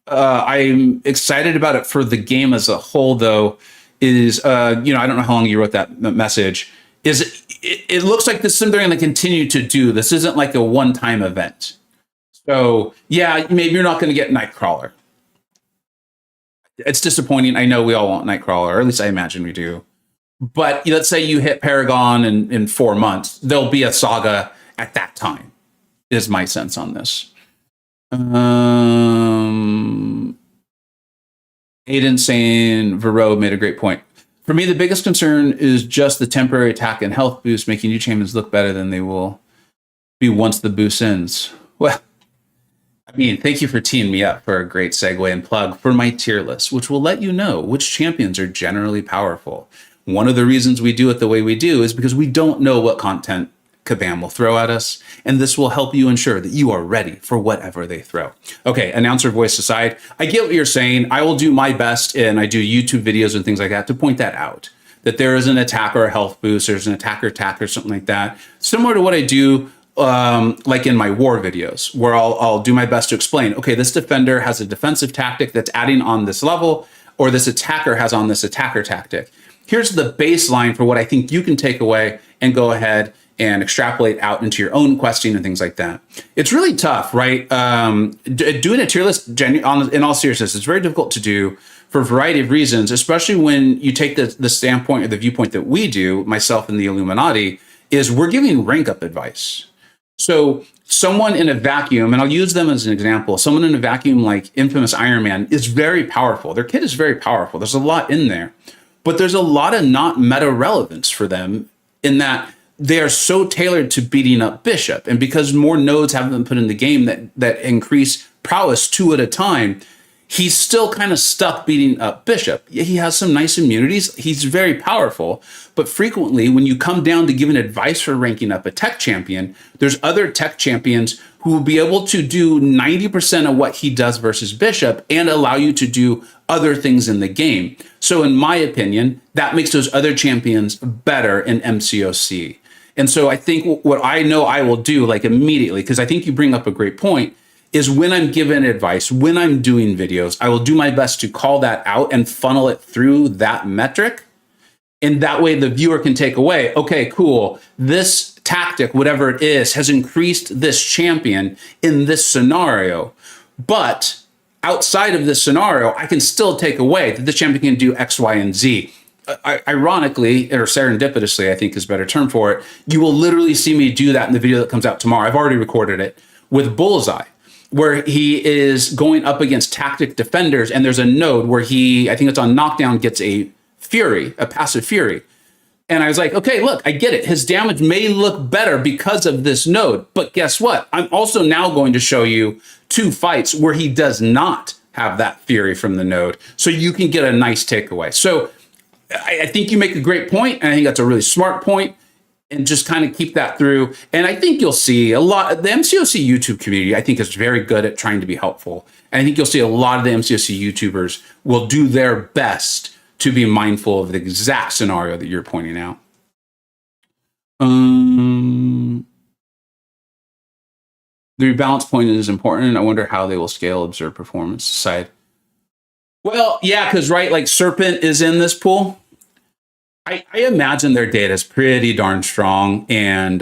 I'm excited about it for the game as a whole, though. Is you know, I don't know how long you wrote that message. Is it looks like this is something they're going to continue to do. This isn't like a one-time event. So yeah, maybe you're not going to get Nightcrawler. It's disappointing. I know we all want Nightcrawler, or at least I imagine we do. But let's say you hit Paragon in 4 months, there'll be a Saga at that time. Is my sense on this. Aiden saying Vero made a great point. For me, the biggest concern is just the temporary attack and health boost, making new champions look better than they will be once the boost ends. Well, I mean, thank you for teeing me up for a great segue and plug for my tier list, which will let you know which champions are generally powerful. One of the reasons we do it the way we do is because we don't know what content Kabam will throw at us, and this will help you ensure that you are ready for whatever they throw. Okay, announcer voice aside, I get what you're saying. I will do my best, and I do YouTube videos and things like that to point that out, that there is an attack or a health boost, there's an attacker attack or something like that, similar to what I do like in my war videos, where I'll do my best to explain, okay, this defender has a defensive tactic that's adding on this level, or this attacker has on this attacker tactic. Here's the baseline for what I think you can take away and go ahead and extrapolate out into your own questing and things like that. It's really tough, right? Doing a tier list, in all seriousness, it's very difficult to do for a variety of reasons, especially when you take the standpoint or the viewpoint that we do, myself and the Illuminati, is we're giving rank up advice. So someone in a vacuum, and I'll use them as an example, someone in a vacuum like Infamous Iron Man is very powerful. Their kit is very powerful. There's a lot in there, but there's a lot of not meta relevance for them in that they are so tailored to beating up Bishop. And because more nodes haven't been put in the game that increase prowess 2 at a time, he's still kind of stuck beating up Bishop. He has some nice immunities. He's very powerful. But frequently, when you come down to giving advice for ranking up a tech champion, there's other tech champions who will be able to do 90% of what he does versus Bishop and allow you to do other things in the game. So in my opinion, that makes those other champions better in MCoC. And so I think what I know I will do, like immediately, because I think you bring up a great point, is when I'm given advice, when I'm doing videos, I will do my best to call that out and funnel it through that metric. And that way the viewer can take away, okay, cool, this tactic, whatever it is, has increased this champion in this scenario. But outside of this scenario, I can still take away that this champion can do X, Y, and Z. Ironically, or serendipitously, I think is a better term for it, you will literally see me do that in the video that comes out tomorrow. I've already recorded it with Bullseye, where he is going up against tactic defenders, and there's a node where he, I think it's on knockdown, gets a fury, a passive fury. And I was like, okay, look, I get it. His damage may look better because of this node, but guess what? I'm also now going to show you 2 fights where he does not have that fury from the node, so you can get a nice takeaway. So I think you make a great point, and I think that's a really smart point, and just kind of keep that through. And I think you'll see a lot, the MCoC YouTube community, I think, is very good at trying to be helpful. And I think you'll see a lot of the MCoC YouTubers will do their best to be mindful of the exact scenario that you're pointing out. The rebalance point is important. I wonder how they will scale observed performance side. Well, yeah, because right, like Serpent is in this pool. I imagine their data is pretty darn strong and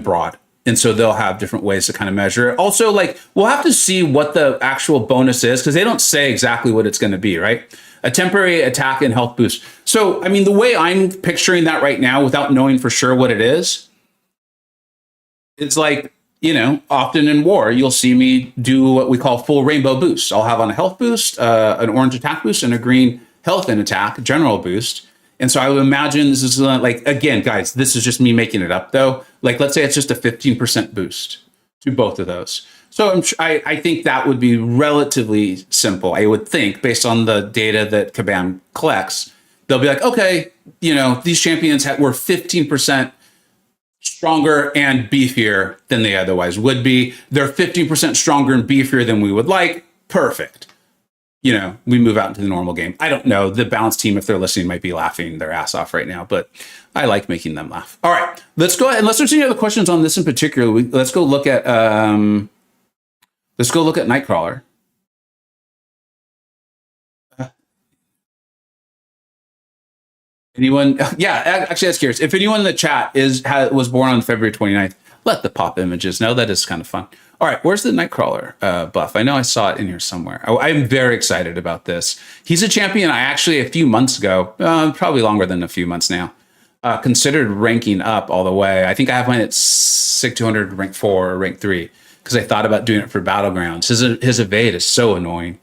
broad, and so they'll have different ways to kind of measure it. Also, like we'll have to see what the actual bonus is because they don't say exactly what it's going to be, right? A temporary attack and health boost. So, I mean, the way I'm picturing that right now, without knowing for sure what it is, it's like, you know, often in war, you'll see me do what we call full rainbow boosts. I'll have on a health boost, an orange attack boost, and a green health and attack general boost. And so I would imagine this is like, again, guys, this is just me making it up though. Like, let's say it's just a 15% boost to both of those. So I think that would be relatively simple. I would think based on the data that Kabam collects, they'll be like, okay, you know, these champions were 15% stronger and beefier than they otherwise would be. They're 15% stronger and beefier than we would like. Perfect. You know, we move out into the normal game. I don't know. The balance team, if they're listening, might be laughing their ass off right now, but I like making them laugh. All right, let's go ahead. Unless there's any other questions on this in particular, let's go look at Nightcrawler. Anyone? Yeah, actually, that's curious. If anyone in the chat was born on February 29th, let the pop images know. That is kind of fun. All right, where's the Nightcrawler buff? I know I saw it in here somewhere. I'm very excited about this. He's a champion I actually, a few months ago, probably longer than a few months now, considered ranking up all the way. I think I have mine at SIG 200 rank 4 or rank 3 because I thought about doing it for Battlegrounds. His evade is so annoying.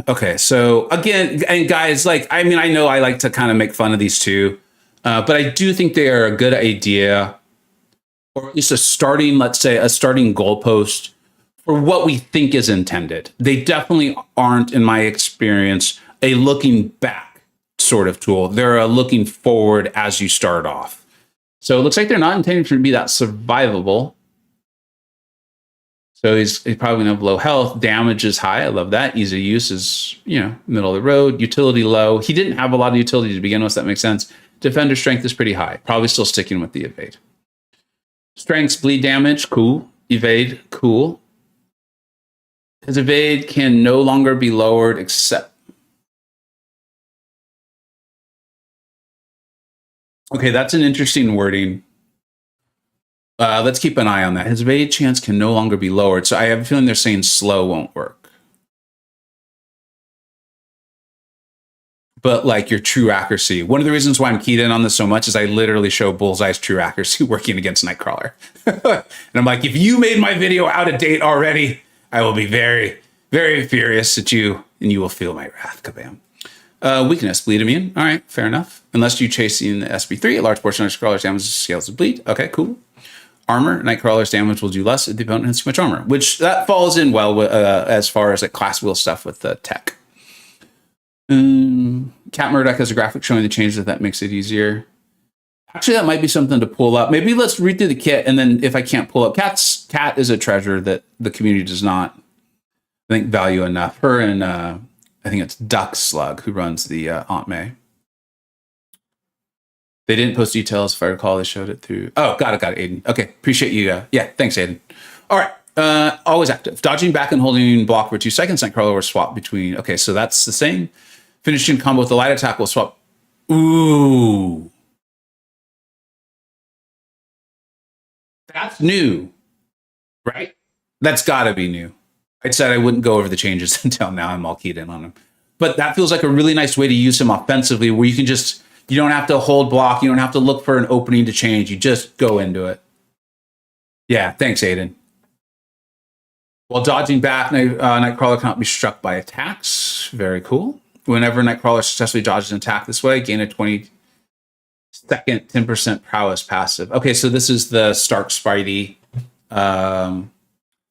Okay, so again, and guys, like, I mean, I know I like to kind of make fun of these two, but I do think they are a good idea, or at least a starting, let's say, a starting goalpost for what we think is intended. They definitely aren't, in my experience, a looking back sort of tool. They're a looking forward as you start off. So it looks like they're not intended to be that survivable. So he's probably going to have low health. Damage is high. I love that. Ease of use is, middle of the road. Utility low. He didn't have a lot of utility to begin with. So that makes sense. Defender strength is pretty high. Probably still sticking with the evade. Strengths, bleed damage, cool. Evade, cool. His evade can no longer be lowered except... Okay, that's an interesting wording. Let's keep an eye on that. His evade chance can no longer be lowered. So I have a feeling they're saying slow won't work. But like your true accuracy. One of the reasons why I'm keyed in on this so much is I literally show Bullseye's true accuracy working against Nightcrawler. And I'm like, if you made my video out of date already, I will be very, very furious at you, and you will feel my wrath. Kabam. Weakness, bleed immune. All right, fair enough. Unless you chasing the SB3, a large portion of Nightcrawler's damage scales to bleed. Okay, cool. Armor, Nightcrawler's damage will do less if the opponent has too much armor, which that falls in well with, as far as like class wheel stuff with the tech. Cat Murdoch has a graphic showing the changes that makes it easier. Actually, that might be something to pull up. Maybe let's read through the kit, and then if I can't pull up, Cat is a treasure that the community does not, I think, value enough. Her and I think it's Duck Slug who runs the Aunt May. They didn't post details. If I recall, they showed it through. Oh, got it, Aiden. Okay, appreciate you. Yeah, thanks, Aiden. All right, always active. Dodging back and holding block for 2 seconds. Nightcrawler will swap between. Okay, so that's the same. Finishing combo with the light attack will swap. Ooh. That's new, right? That's got to be new. I said I wouldn't go over the changes until now. I'm all keyed in on them. But that feels like a really nice way to use him offensively where you can just, you don't have to hold block. You don't have to look for an opening to change. You just go into it. Yeah, thanks, Aiden. While dodging back, Nightcrawler cannot be struck by attacks. Very cool. Whenever Nightcrawler successfully dodges an attack this way, gain a 20-second 10% prowess passive. Okay, so this is the Stark Spidey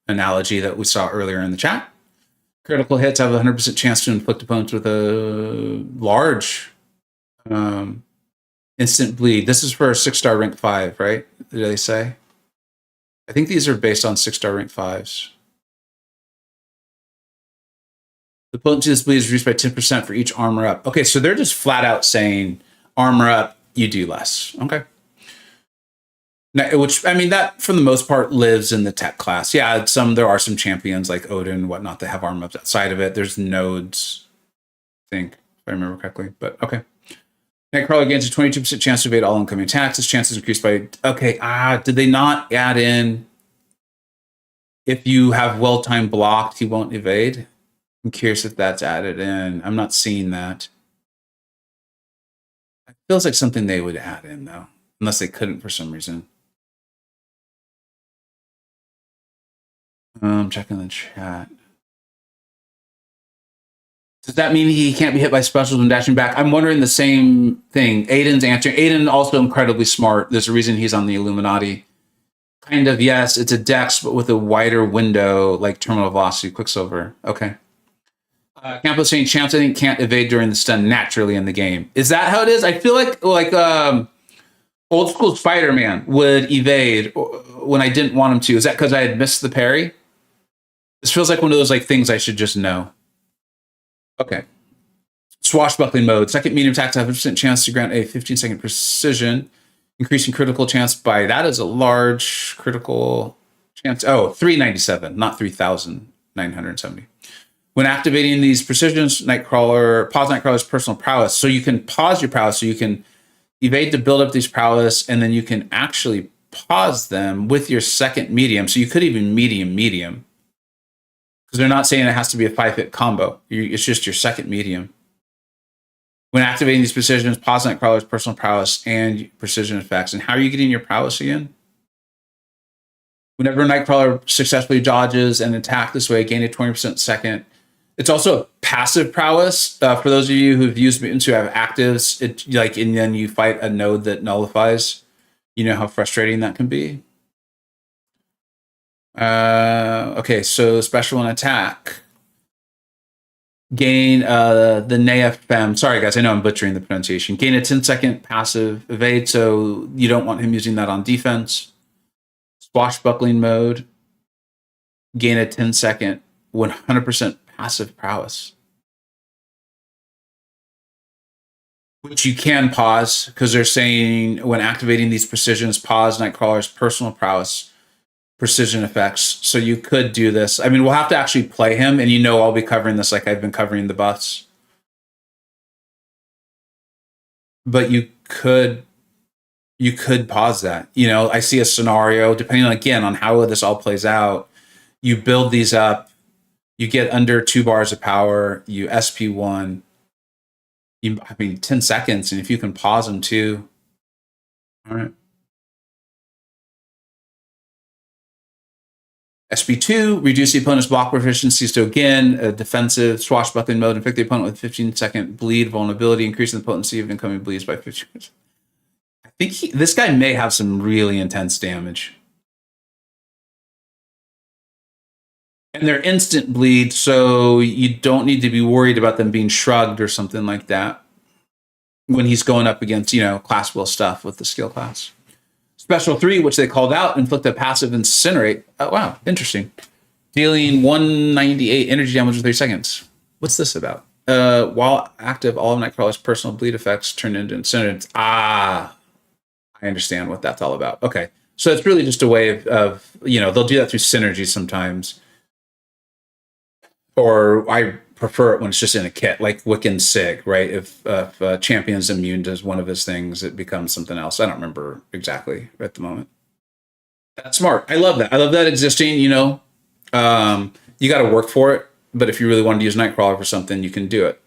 analogy that we saw earlier in the chat. Critical hits have a 100% chance to inflict opponents with a large instant bleed. This is for a 6-star rank 5, right? Did they say? I think these are based on 6-star rank 5s. The potency of this bleed is reduced by 10% for each armor up. Okay, so they're just flat out saying armor up, you do less. Okay. Now, which, I mean, that for the most part lives in the tech class. Yeah, there are some champions like Odin and whatnot that have armor ups outside of it. There's nodes, I think, if I remember correctly. But okay. Nightcrawler gains a 22% chance to evade all incoming attacks. His chances increased by... Okay, did they not add in if you have well-timed blocked, he won't evade? I'm curious if that's added in. I'm not seeing that. It feels like something they would add in, though. Unless they couldn't for some reason. I'm checking the chat. Does that mean he can't be hit by specials when dashing back? I'm wondering the same thing. Aiden's answering. Aiden also incredibly smart. There's a reason he's on the Illuminati. Kind of, yes. It's a dex, but with a wider window, like terminal velocity Quicksilver. Okay. Campo saying champs, I think, can't evade during the stun naturally in the game. Is that how it is? I feel like old school Spider-Man would evade when I didn't want him to. Is that because I had missed the parry? This feels like one of those like things I should just know. Okay. Swashbuckling mode. Second medium attack to have a 100% chance to grant a 15-second precision. Increasing critical chance by... That is a large critical chance. Oh, 397, not 3,970. When activating these precisions, pause Nightcrawler's personal prowess. So you can pause your prowess, so you can evade to build up these prowess, and then you can actually pause them with your second medium. So you could even medium, because they're not saying it has to be a 5-hit combo. It's just your second medium. When activating these precisions, pause Nightcrawler's personal prowess and precision effects. And how are you getting your prowess again? Whenever Nightcrawler successfully dodges an attack this way, gain a 20% second. It's also a passive prowess. For those of you who've used mutants who have actives, and then you fight a node that nullifies. You know how frustrating that can be. Okay, so special and attack. Gain the Neafem. Sorry, guys, I know I'm butchering the pronunciation. Gain a 10-second passive evade, so you don't want him using that on defense. Swashbuckling mode. Gain a 10-second 100% passive prowess, which you can pause, because they're saying when activating these precisions, pause Nightcrawler's personal prowess precision effects. So you could do this. I mean, we'll have to actually play him, and I'll be covering this like I've been covering the buffs. But you could pause that. I see a scenario, depending on how this all plays out. You build these up, you get under 2 bars of power, you SP1, 10 seconds, and if you can pause them too. All right. SP2, reduce the opponent's block proficiencies to, again, a defensive swashbuckling mode, inflict the opponent with 15-second bleed vulnerability, increasing the potency of incoming bleeds by 50%. I think this guy may have some really intense damage. And they're instant bleed, so you don't need to be worried about them being shrugged or something like that when he's going up against, class will stuff with the skill class. Special 3, which they called out, inflict a passive incinerate. Oh, wow, interesting. Dealing 198 energy damage in 3 seconds. What's this about? While active, all of Nightcrawler's personal bleed effects turn into incinerates. I understand what that's all about. Okay, so it's really just a way of they'll do that through synergy sometimes. Or I prefer it when it's just in a kit, like Wiccan Sig, right? If Champion's immune to one of his things, it becomes something else. I don't remember exactly at the moment. That's smart. I love that. I love that existing, you got to work for it. But if you really wanted to use Nightcrawler for something, you can do it.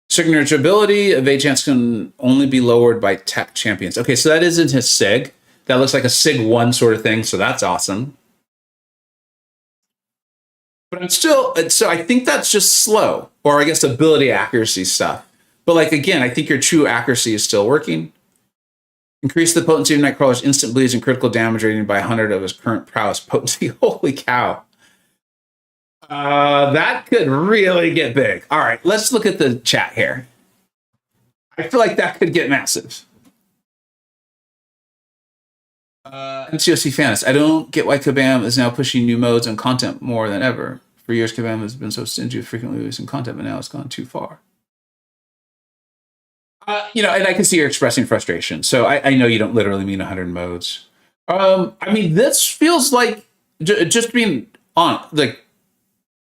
Signature ability, evade chance can only be lowered by tech champions. Okay, so that isn't his Sig. That looks like a Sig 1 sort of thing, so that's awesome. But I think that's just slow, or I guess ability accuracy stuff. But again, I think your true accuracy is still working. Increase the potency of Nightcrawler's instant bleeds and critical damage rating by 100 of his current prowess potency. Holy cow. That could really get big. All right, let's look at the chat here. I feel like that could get massive. MCoC Fanus. I don't get why Kabam is now pushing new modes and content more than ever. For years, Kabam has been so stingy with frequently releasing content, but now it's gone too far. And I can see you're expressing frustration. So I know you don't literally mean 100 modes. This feels like, just being on,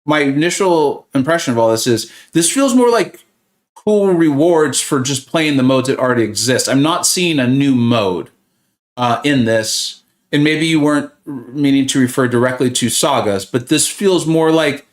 my initial impression of all this feels more like cool rewards for just playing the modes that already exist. I'm not seeing a new mode in this, and maybe you weren't meaning to refer directly to Sagas, but this feels more like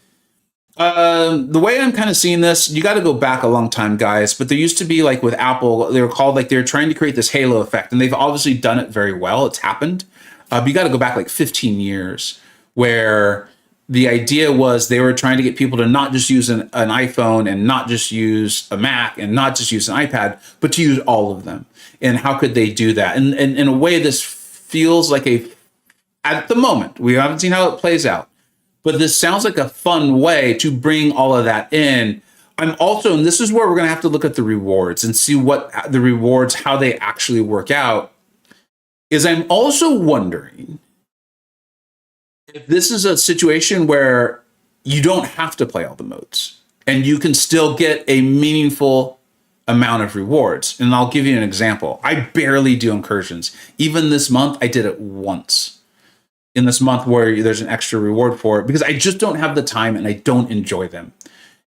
the way I'm kind of seeing this. You got to go back a long time, guys, but there used to be, with Apple, they were called, they were trying to create this halo effect, and they've obviously done it very well. It's happened, but you got to go back 15 years, where the idea was they were trying to get people to not just use an iPhone and not just use a Mac and not just use an iPad, but to use all of them. And how could they do that? And in a way, this feels like at the moment, we haven't seen how it plays out, but this sounds like a fun way to bring all of that in. I'm also, and this is where we're going to have to look at the rewards and see what the rewards, how they actually work out, is I'm also wondering if this is a situation where you don't have to play all the modes and you can still get a meaningful amount of rewards. And I'll give you an example. I barely do incursions. Even this month, I did it once in this month where there's an extra reward for it, because I just don't have the time and I don't enjoy them.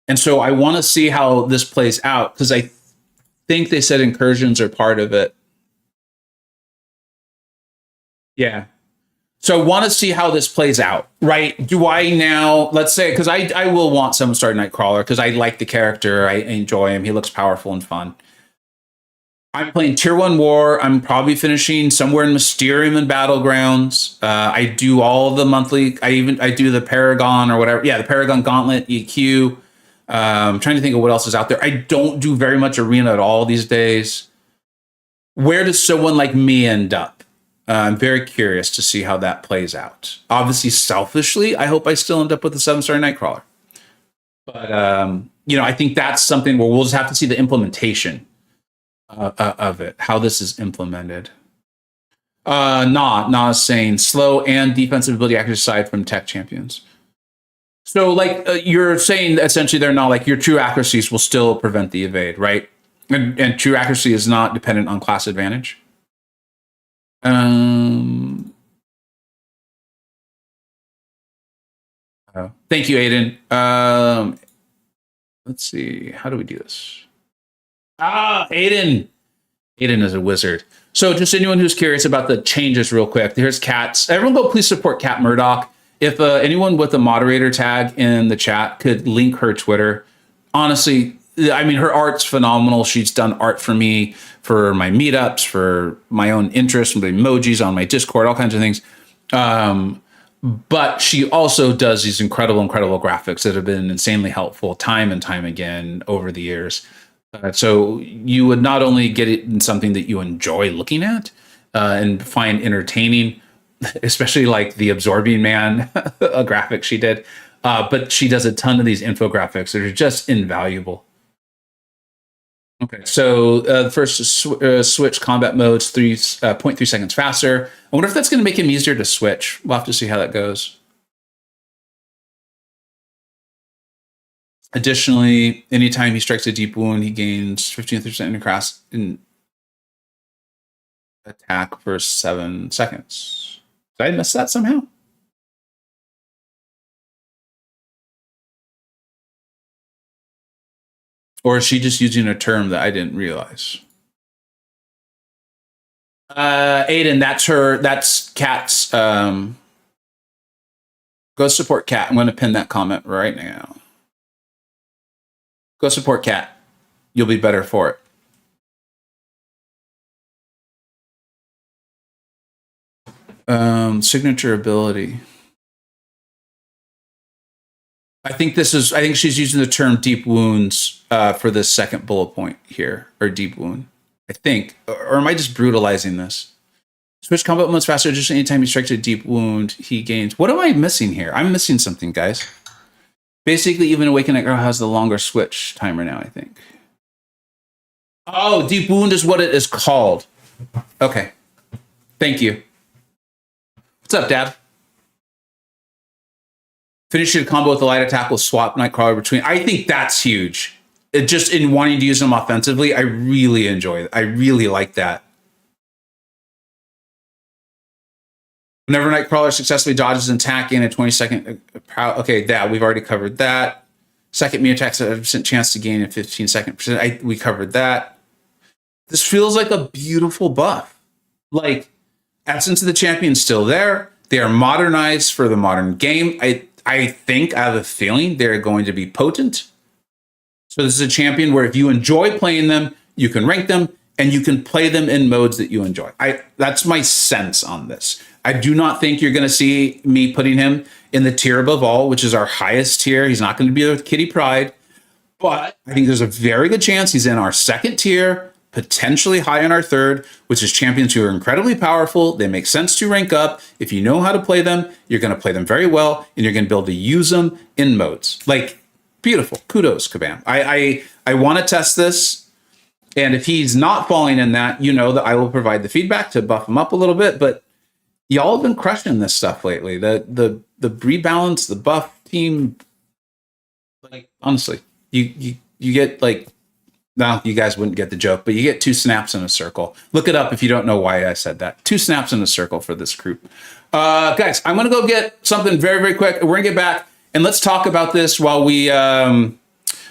And so I want to see how this plays out, because I think they said incursions are part of it. Yeah. So I want to see how this plays out, right? Do I now, let's say, because I will want someone to start Nightcrawler because I like the character. I enjoy him. He looks powerful and fun. I'm playing Tier 1 War. I'm probably finishing somewhere in Mysterium and Battlegrounds. I do all the monthly, I do the Paragon or whatever. Yeah, the Paragon Gauntlet, EQ. I'm trying to think of what else is out there. I don't do very much Arena at all these days. Where does someone like me end up? I'm very curious to see how that plays out. Obviously, selfishly, I hope I still end up with a 7-star Nightcrawler. But, I think that's something where we'll just have to see the implementation of it, how this is implemented. Nah is saying slow and defensive ability accuracy aside from tech champions. So, you're saying essentially they're not like your true accuracies will still prevent the evade, right? And true accuracy is not dependent on class advantage. Thank you, Aiden. Let's see. How do we do this? Aiden. Aiden is a wizard. So just anyone who's curious about the changes real quick, here's Kat's. Everyone go please support Kat Murdoch. If anyone with a moderator tag in the chat could link her Twitter. Honestly, I mean, her art's phenomenal. She's done art for me, for my meetups, for my own interests, with emojis on my Discord, all kinds of things. But she also does these incredible graphics that have been insanely helpful time and time again over the years. So you would not only get it in something that you enjoy looking at and find entertaining, especially like the Absorbing Man, a graphic she did, but she does a ton of these infographics that are just invaluable. Okay, so first switch combat modes 3.3 seconds faster. I wonder if that's going to make him easier to switch. We'll have to see how that goes. Additionally, anytime he strikes a deep wound, he gains 15% in attack for 7 seconds. Did I miss that somehow? Or is she just using a term that I didn't realize? Aiden, that's Kat's. Go support Kat. I'm going to pin that comment right now. Go support Kat. You'll be better for it. Signature ability. I think she's using the term deep wounds for this second bullet point here, or deep wound. I think, or am I just brutalizing this? Switch combat modes faster. Just anytime he strikes a deep wound, he gains. What am I missing here? I'm missing something, guys. Basically, even Awakened Nightcrawler has the longer switch timer now, I think. Oh, deep wound is what it is called. Okay. Thank you. What's up, Dad? Finishing a combo with the light attack will swap Nightcrawler between. I think that's huge. It just in wanting to use them offensively, I really enjoy it. I really like that. Whenever Nightcrawler successfully dodges an attack in a 20-second... Okay, that we've already covered that. Second meter attacks have a % chance to gain a 15-second. We covered that. This feels like a beautiful buff. Like, Essence of the Champion's still there. They are modernized for the modern game. I think, I have a feeling they're going to be potent. So this is a champion where if you enjoy playing them, you can rank them, and you can play them in modes that you enjoy. That's my sense on this. I do not think you're going to see me putting him in the tier above all, which is our highest tier. He's not going to be there with Kitty Pryde. But I think there's a very good chance he's in our second tier, potentially high in our third, which is champions who are incredibly powerful. They make sense to rank up. If you know how to play them, you're going to play them very well, and you're going to be able to use them in modes. Like, beautiful. Kudos, Kabam. I want to test this, and if he's not falling in that, you know that I will provide the feedback to buff him up a little bit, but y'all have been crushing this stuff lately. The rebalance, the buff team, like, honestly, you get, like, No, you guys wouldn't get the joke, but you get 2 snaps in a circle. Look it up if you don't know why I said that. 2 snaps in a circle for this group. Guys, I'm going to go get something very, very quick. We're going to get back, and let's talk about this while we... I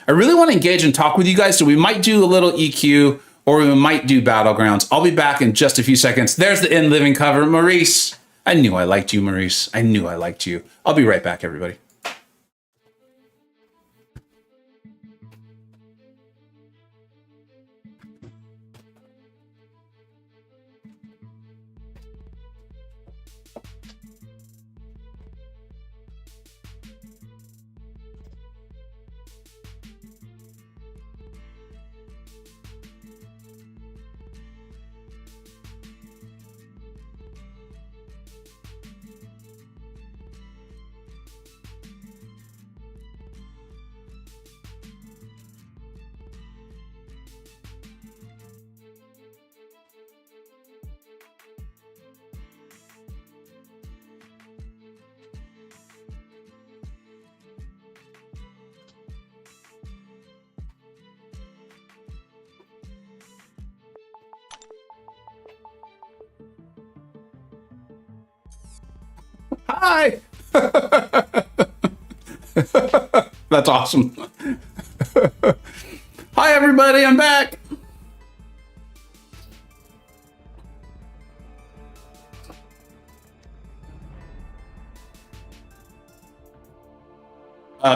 really want to engage and talk with you guys, so we might do a little EQ, or we might do Battlegrounds. I'll be back in just a few seconds. There's the In Living cover. Maurice. I knew I liked you, Maurice. I knew I liked you. I'll be right back, everybody. Hi. That's awesome. Hi, everybody. I'm back.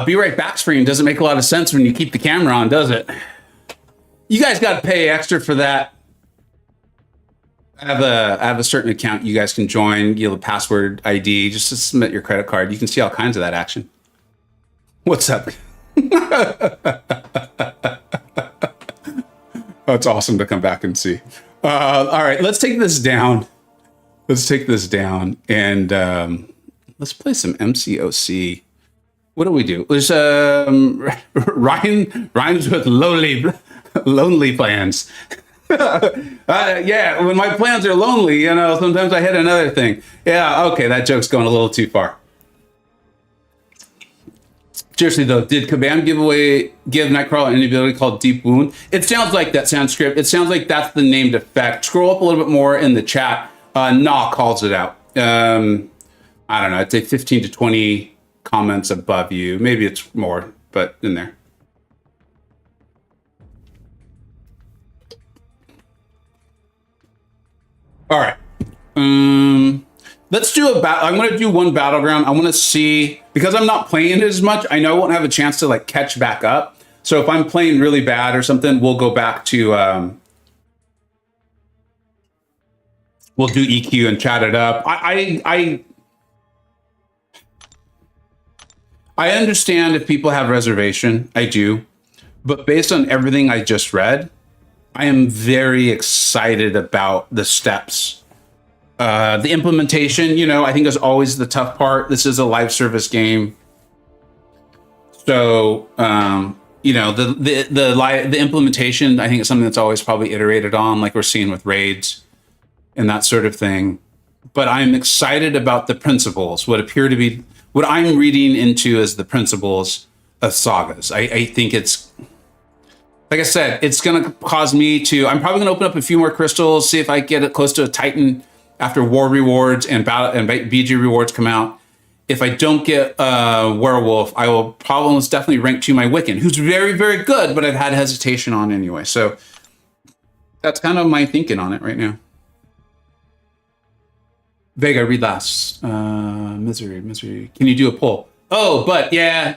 Be right back screen doesn't make a lot of sense when you keep the camera on, does it? You guys got to pay extra for that. I have a certain account you guys can join. You have a password ID just to submit your credit card. You can see all kinds of that action. What's up? That's awesome to come back and see. All right, let's take this down. Let's take this down and let's play some MCoC. What do we do? There's Ryan rhymes with lonely plans. Yeah, when my plans are lonely, you know, sometimes I hit another thing. Yeah, okay, that joke's going a little too far. Seriously though, did Kabam give Nightcrawler an ability called Deep Wound? It sounds like that Sanskrit. It sounds like that's the named effect. Scroll up a little bit more in the chat. Nah calls it out. I don't know. I'd say 15 to 20 comments above you. Maybe it's more, but in there. All right. Let's do I'm going to do one battleground. I want to see, because I'm not playing it as much, I know I won't have a chance to like catch back up. So if I'm playing really bad or something, we'll go back to, we'll do EQ and chat it up. I understand if people have reservation. I do. But based on everything I just read, I am very excited about the steps. The implementation, you know, I think is always the tough part. This is a live service game. So, you know, the implementation, I think is something that's always probably iterated on, like we're seeing with raids and that sort of thing. But I'm excited about the principles, what I'm reading into as the principles of Sagas. I think it's, like I said, it's going to cause me to, I'm probably going to open up a few more crystals, see if I get it close to a Titan after war rewards and BG rewards come out. If I don't get Werewolf, I will probably most definitely rank to my Wiccan, who's very, very good, but I've had hesitation on anyway. So that's kind of my thinking on it right now. Vega, read last. Misery. Can you do a poll? Oh, but yeah.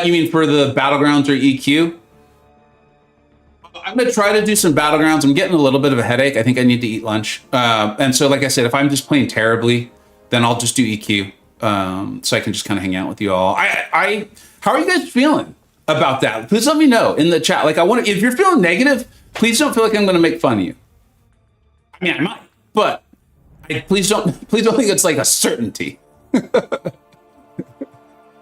You mean for the Battlegrounds or EQ? I'm going to try to do some Battlegrounds. I'm getting a little bit of a headache. I think I need to eat lunch. And so, like I said, if I'm just playing terribly, then I'll just do EQ. So I can just kind of hang out with you all. How are you guys feeling about that? Please let me know in the chat. Like, if you're feeling negative, please don't feel like I'm going to make fun of you. I mean, I might, but please don't think it's like a certainty.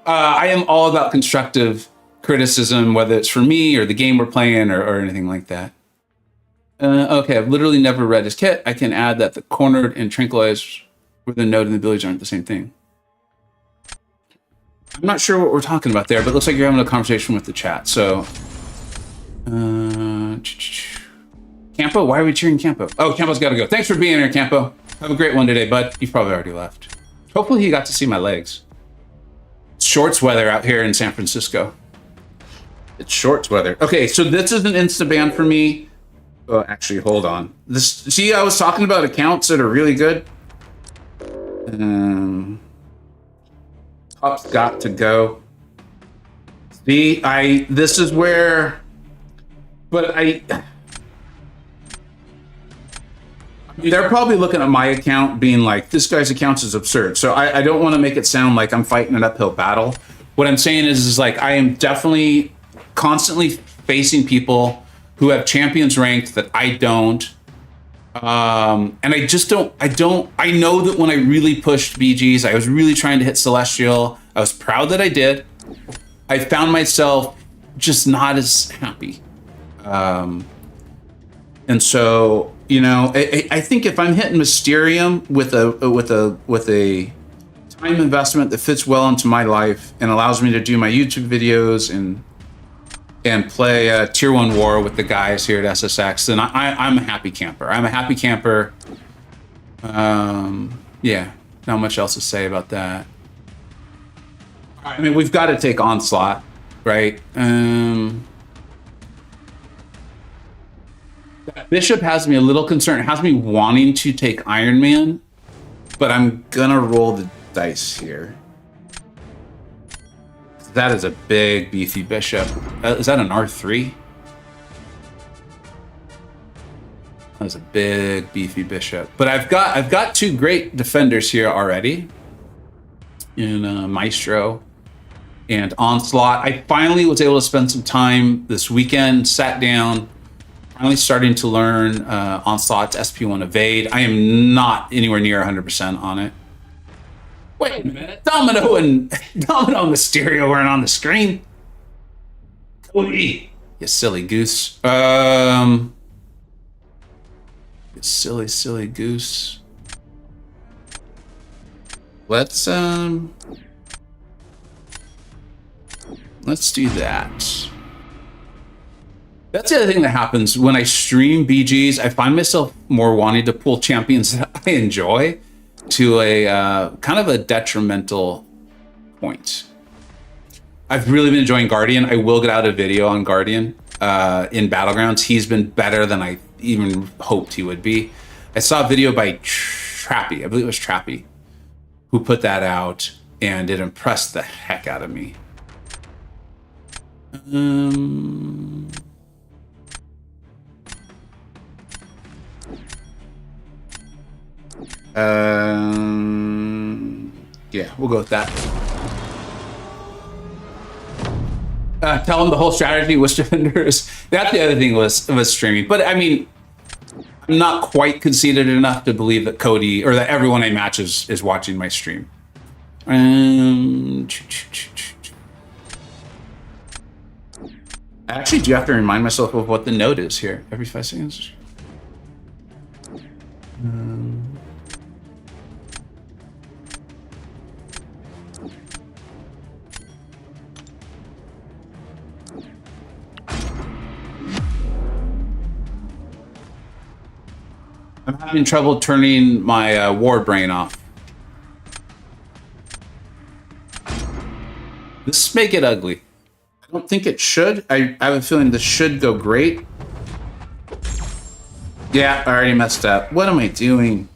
I am all about constructive criticism, whether it's for me or the game we're playing or anything like that. Okay, I've literally never read his kit. I can add that the cornered and tranquilized with the node and the abilities aren't the same thing. I'm not sure what we're talking about there, but it looks like you're having a conversation with the chat. So Campo, why are we cheering Campo? Oh, Campo's got to go. Thanks for being here, Campo. Have a great one today, bud. You've probably already left. Hopefully he got to see my legs. It's shorts weather out here in San Francisco. It's shorts weather. Okay, so this is an insta ban for me. Oh, actually, hold on. See, I was talking about accounts that are really good. Top's got to go. See, this is where, but they're probably looking at my account being like, this guy's account is absurd. So I don't want to make it sound like I'm fighting an uphill battle. What I'm saying is like, I am definitely constantly facing people who have champions ranked that I don't. And I just don't, I know that when I really pushed BGs, I was really trying to hit Celestial. I was proud that I did. I found myself just not as happy. And so, you know, I think if I'm hitting Mysterium with a time investment that fits well into my life and allows me to do my YouTube videos and play Tier 1 War with the guys here at SSX, then I'm a happy camper. I'm a happy camper. Yeah, not much else to say about that. I mean, we've got to take Onslaught, right? Bishop has me a little concerned. It has me wanting to take Iron Man, but I'm gonna roll the dice here. That is a big, beefy bishop. Is that an R3? That is a big, beefy bishop. But I've got two great defenders here already in Maestro and Onslaught. I finally was able to spend some time this weekend, sat down, finally starting to learn Onslaught's SP1 evade. I am not anywhere near 100% on it. Wait a minute, Domino and Mysterio weren't on the screen. Cody, you silly goose. You silly goose. Let's do that. That's the other thing that happens when I stream BGs. I find myself more wanting to pull champions that I enjoy to a kind of a detrimental point. I've really been enjoying Guardian. I will get out a video on Guardian in Battlegrounds. He's been better than I even hoped he would be. I saw a video by Trappy, I believe it was Trappy, who put that out, and it impressed the heck out of me. Yeah, we'll go with that. Tell him the whole strategy was defenders. That's the other thing was streaming. But I mean, I'm not quite conceited enough to believe that Cody or that everyone I match is watching my stream. I actually do have to remind myself of what the note is here every 5 seconds. I'm having trouble turning my war brain off. This may get ugly. I don't think it should. I have a feeling this should go great. Yeah, I already messed up. What am I doing?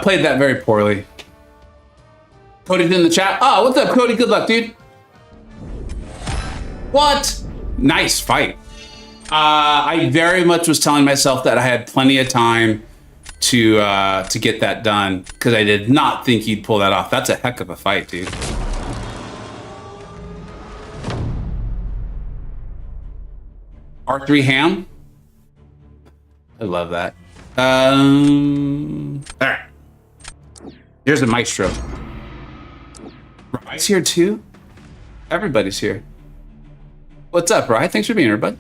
Played that very poorly. Cody's in the chat. Oh, what's up, Cody? Good luck, dude. What? Nice fight. I very much was telling myself that I had plenty of time to get that done because I did not think he'd pull that off. That's a heck of a fight, dude. R3 ham. I love that. All right. Here's a maestro. Rye's here too. Everybody's here. What's up, Rye? Thanks for being here, bud.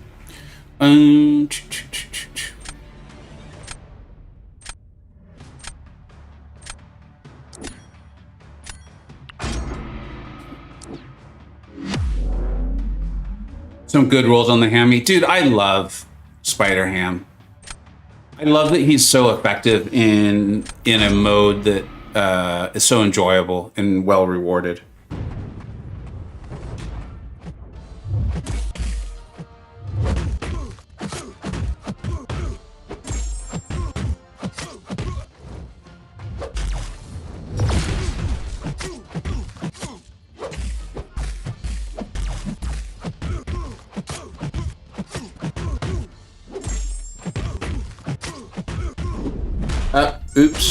Some good rolls on the hammy. Dude, I love Spider Ham. I love that he's so effective in a mode that is so enjoyable and well rewarded. Oops.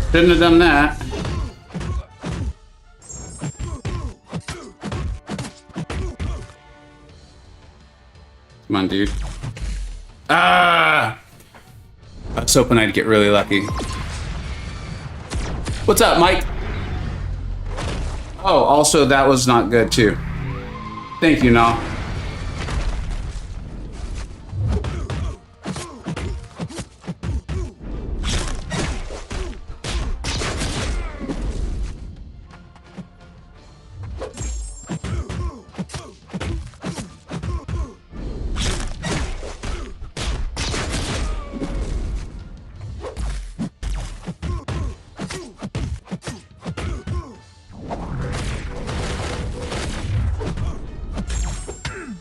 Shouldn't have done that. Come on, dude. Ah! I was hoping I'd get really lucky. What's up, Mike? Oh, also that was not good too. Thank you, Noel.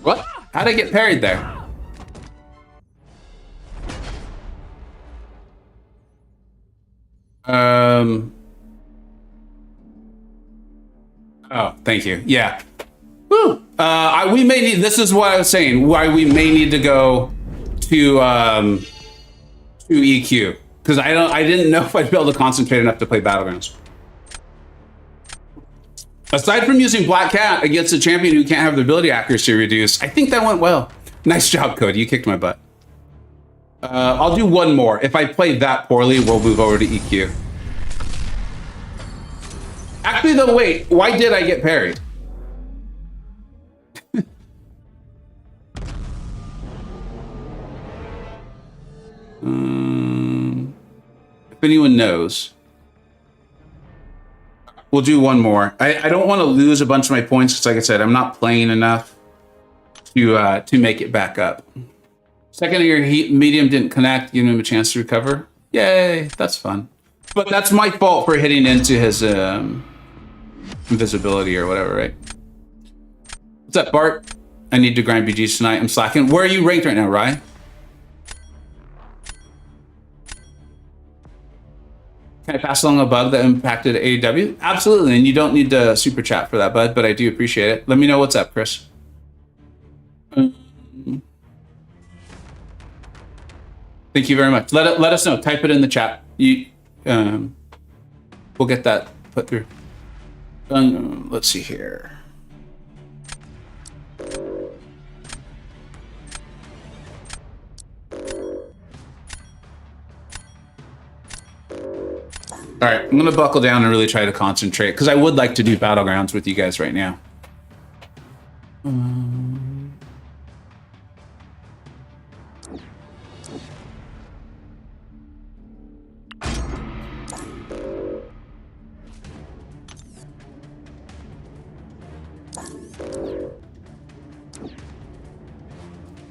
What? How'd I get parried there? Oh, thank you. Yeah. Woo. We may need. This is what I was saying. Why we may need to go to EQ because I didn't know if I'd be able to concentrate enough to play Battlegrounds. Aside from using Black Cat against a champion who can't have the ability accuracy reduced, I think that went well. Nice job, Cody. You kicked my butt. I'll do one more. If I play that poorly, we'll move over to EQ. Actually, though, wait. Why did I get parried? If anyone knows. We'll do one more. I don't want to lose a bunch of my points because, like I said, I'm not playing enough to make it back up. Second your medium didn't connect, giving him a chance to recover. Yay, that's fun. But that's my fault for hitting into his invisibility or whatever, right? What's up, Bart? I need to grind BGs tonight. I'm slacking. Where are you ranked right now, Rye? Can I pass along a bug that impacted AEW? Absolutely, and you don't need to super chat for that, bud, but I do appreciate it. Let me know what's up, Chris. Thank you very much. Let us know. Type it in the chat. We'll get that put through. Let's see here. All right, I'm gonna buckle down and really try to concentrate because I would like to do Battlegrounds with you guys right now.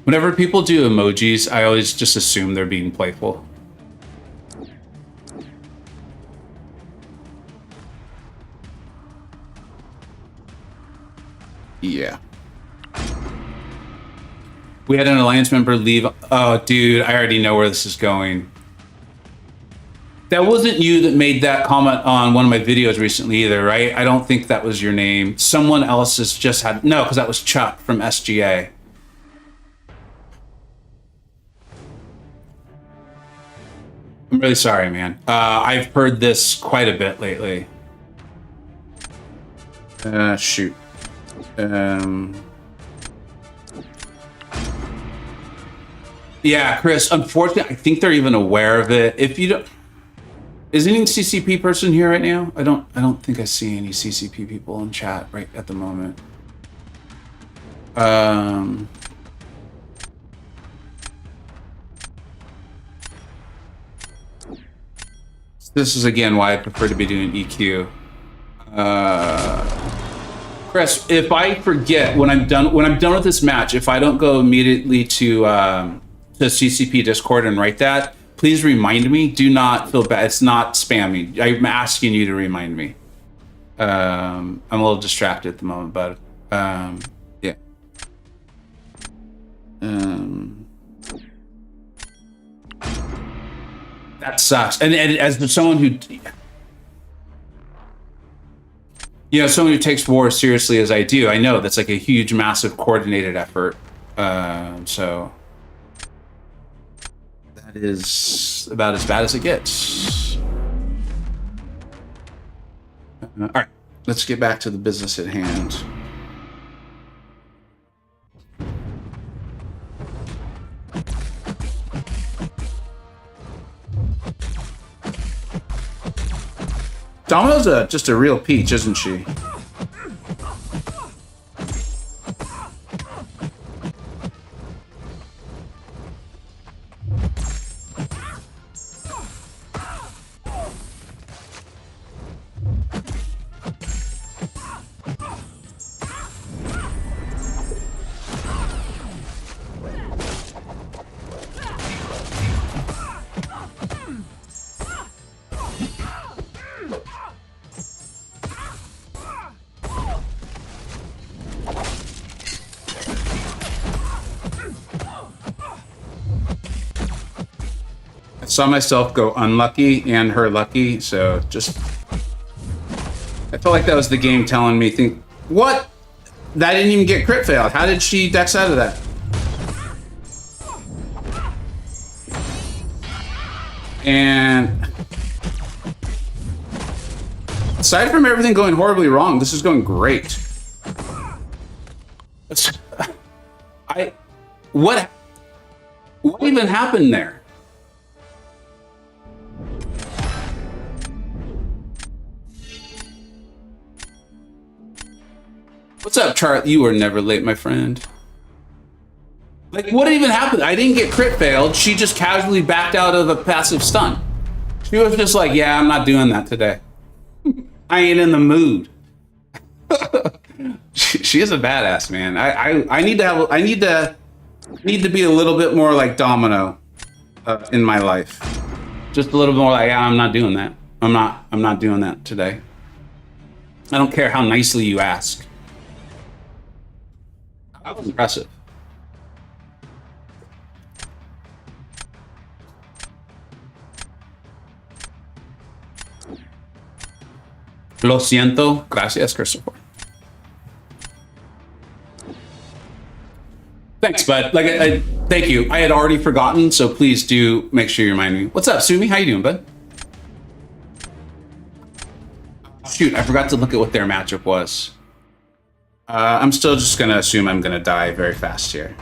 Whenever people do emojis, I always just assume they're being playful. Yeah. We had an Alliance member leave. Oh, dude, I already know where this is going. That wasn't you that made that comment on one of my videos recently either, right? I don't think that was your name. Someone else has just had, no, because that was Chuck from SGA. I'm really sorry, man. I've heard this quite a bit lately. Shoot. Yeah, Chris, unfortunately, I think they're even aware of it. If you don't, is any CCP person here right now? I don't think I see any CCP people in chat right at the moment. This is again why I prefer to be doing EQ. Chris, if I forget when I'm done with this match, if I don't go immediately to CCP Discord and write that, please remind me. Do not feel bad. It's not spamming. I'm asking you to remind me. I'm a little distracted at the moment, but yeah. That sucks. And as someone who, you know, someone who takes war seriously as I do, I know that's like a huge, massive, coordinated effort. So that is about as bad as it gets. All right, let's get back to the business at hand. Domino's just a real peach, isn't she? Saw myself go unlucky and her lucky, so just I felt like that was the game telling me, think, what? That didn't even get crit failed. How did she dex out of that? And aside from everything going horribly wrong, this is going great. What even happened there? What's up, Charlie? You were never late, my friend. Like, what even happened? I didn't get crit failed. She just casually backed out of a passive stun. She was just like, yeah, I'm not doing that today. I ain't in the mood. She is a badass, man. I need to be a little bit more like Domino in my life. Just a little more like, yeah, I'm not doing that. I'm not doing that today. I don't care how nicely you ask. That was impressive. Lo siento. Gracias, Christopher. Thanks, bud. Like, thank you. I had already forgotten, so please do make sure you remind me. What's up, Sumi? How you doing, bud? Shoot, I forgot to look at what their matchup was. I'm still just gonna assume I'm gonna die very fast here.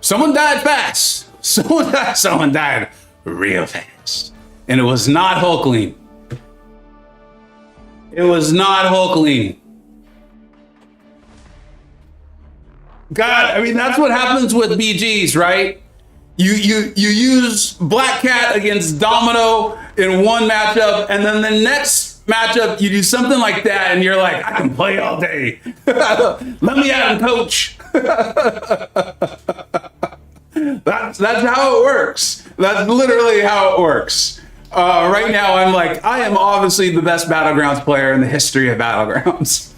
Someone died fast. Someone died real fast. And it was not Hulkling. It was not Hulkling. God, I mean, that's what happens with BGs, right? You use Black Cat against Domino in one matchup, and then the next matchup, you do something like that, and you're like, I can play all day. Let me out and coach. That's how it works. That's literally how it works. Right now, I'm like, I am obviously the best Battlegrounds player in the history of Battlegrounds.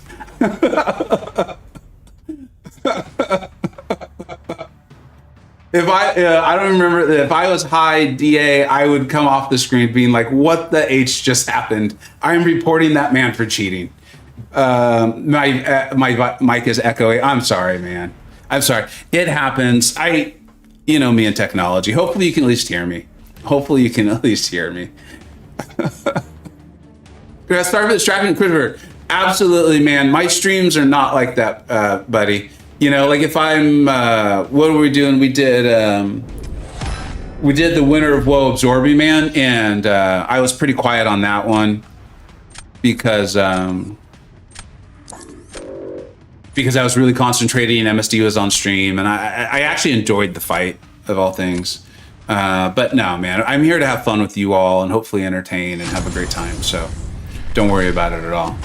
If I don't remember, if I was high DA, I would come off the screen being like, what the H just happened? I'm reporting that man for cheating. My mic is echoing. I'm sorry, man. I'm sorry. It happens. You know me and technology. Hopefully you can at least hear me. Hopefully you can at least hear me. Start with distracting Christopher. Absolutely, man. My streams are not like that, buddy. You know, like if I'm, what were we doing? We did the winner of Woah Absorbing Man, and I was pretty quiet on that one because I was really concentrating and MSD was on stream, and I actually enjoyed the fight of all things. But no, man, I'm here to have fun with you all and hopefully entertain and have a great time. So don't worry about it at all.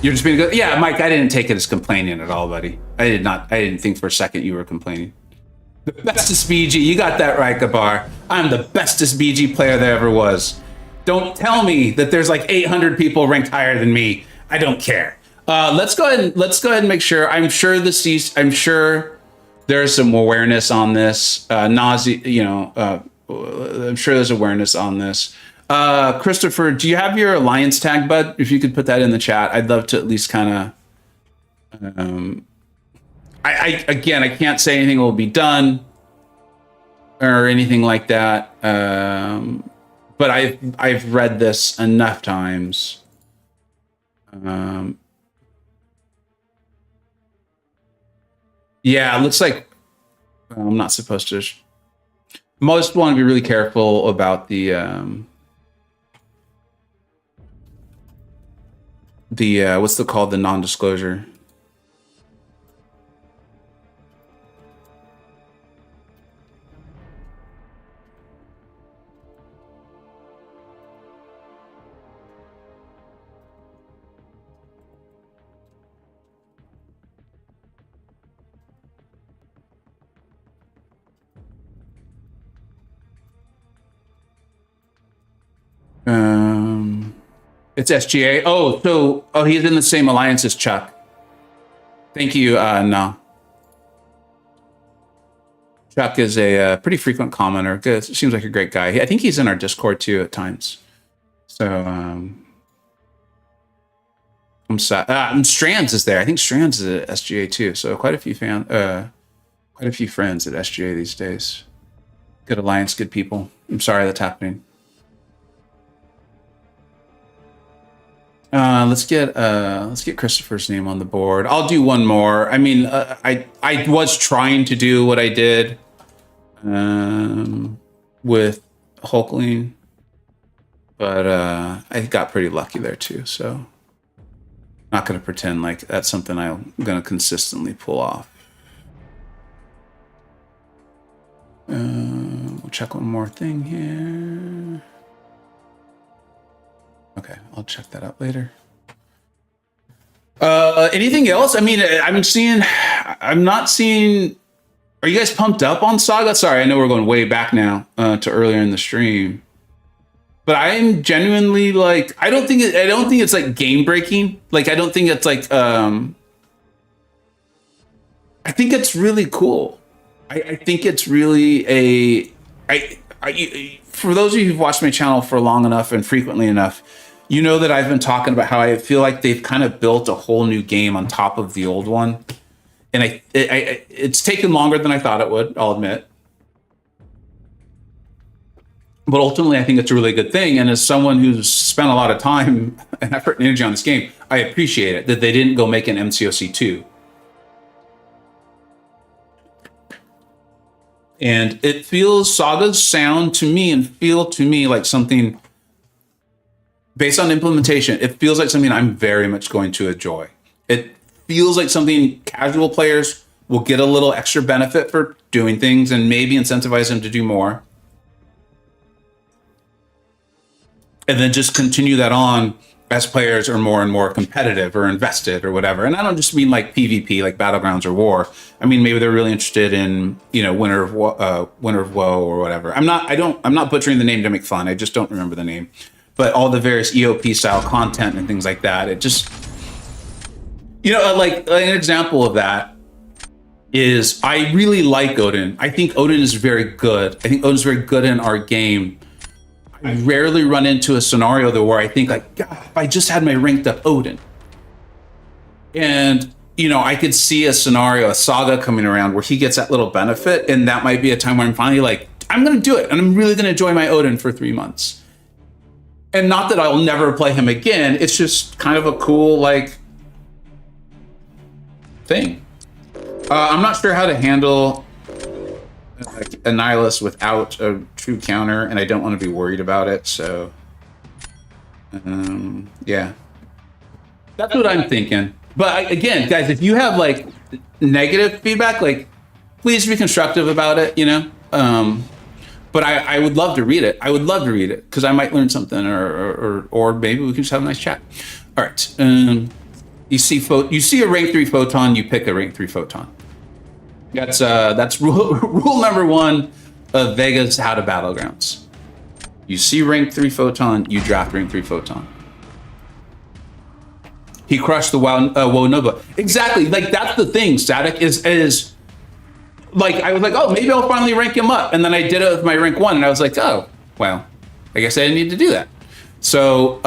You're just being good. Yeah, Mike, I didn't take it as complaining at all, buddy. I didn't think for a second you were complaining. The bestest BG. You got that right, Gabar. I'm the bestest BG player there ever was. Don't tell me that there's like 800 people ranked higher than me. I don't care. Let's go ahead and make sure. I'm sure there's some awareness on this. I'm sure there's awareness on this. Christopher, do you have your alliance tag, bud? If you could put that in the chat, I'd love to at least kind of. I can't say anything will be done or anything like that. But I've read this enough times. Yeah, it looks like I'm not supposed to. Most want to be really careful about the what's it called, the non-disclosure. It's SGA. Oh, he's in the same alliance as Chuck. Thank you. No. Chuck is a pretty frequent commenter. Good. Seems like a great guy. I think he's in our Discord too at times. So, Strands is there. I think Strands is at SGA too. So quite a few friends at SGA these days. Good alliance, good people. I'm sorry that's happening. Let's get Christopher's name on the board. I'll do one more. I mean, I was trying to do what I did with Hulkling, but I got pretty lucky there too. So not going to pretend like that's something I'm going to consistently pull off. We'll check one more thing here. Okay, I'll check that out later. Anything else? I mean, I'm not seeing. Are you guys pumped up on Saga? Sorry, I know we're going way back now to earlier in the stream, but I'm genuinely like, I don't think it's like game breaking. Like, I don't think it's like. I think it's really cool. I think it's really for those of you who've watched my channel for long enough and frequently enough, you know that I've been talking about how I feel like they've kind of built a whole new game on top of the old one. And it's taken longer than I thought it would, I'll admit. But ultimately, I think it's a really good thing. And as someone who's spent a lot of time and effort and energy on this game, I appreciate it that they didn't go make an MCoC 2. And it feels, Sagas sound to me and feel to me like something, based on implementation, it feels like something I'm very much going to enjoy. It feels like something casual players will get a little extra benefit for doing things and maybe incentivize them to do more. And then just continue that on as players are more and more competitive or invested or whatever. And I don't just mean like PvP, like Battlegrounds or War. I mean, maybe they're really interested in, you know, Winter of Woe or whatever. I'm not butchering the name to make fun. I just don't remember the name. But all the various EOP style content and things like that, it just, you know, like an example of that is I really like Odin. I think Odin is very good. I think Odin's very good in our game. I rarely run into a scenario though where I think like, God, if I just had my ranked up Odin. And, you know, I could see a scenario, a Saga coming around where he gets that little benefit. And that might be a time where I'm finally like, I'm going to do it. And I'm really going to enjoy my Odin for 3 months. And not that I'll never play him again. It's just kind of a cool, like, thing. I'm not sure how to handle like a Nihilus without a true counter, and I don't want to be worried about it, so yeah, that's what I'm thinking. But again, guys, if you have like negative feedback, like please be constructive about it, you know. But I would love to read it. I would love to read it because I might learn something, or maybe we can just have a nice chat. All right. You see a rank 3 photon, you pick a rank 3 photon. That's rule number 1 of Vega's How to Battlegrounds. You see rank 3 photon, you draft rank 3 photon. He crushed the Woah Nova. Exactly, like that's the thing. Static is like I was like, oh, maybe I'll finally rank him up, and then I did it with my rank 1, and I was like, oh, well, I guess I didn't need to do that. So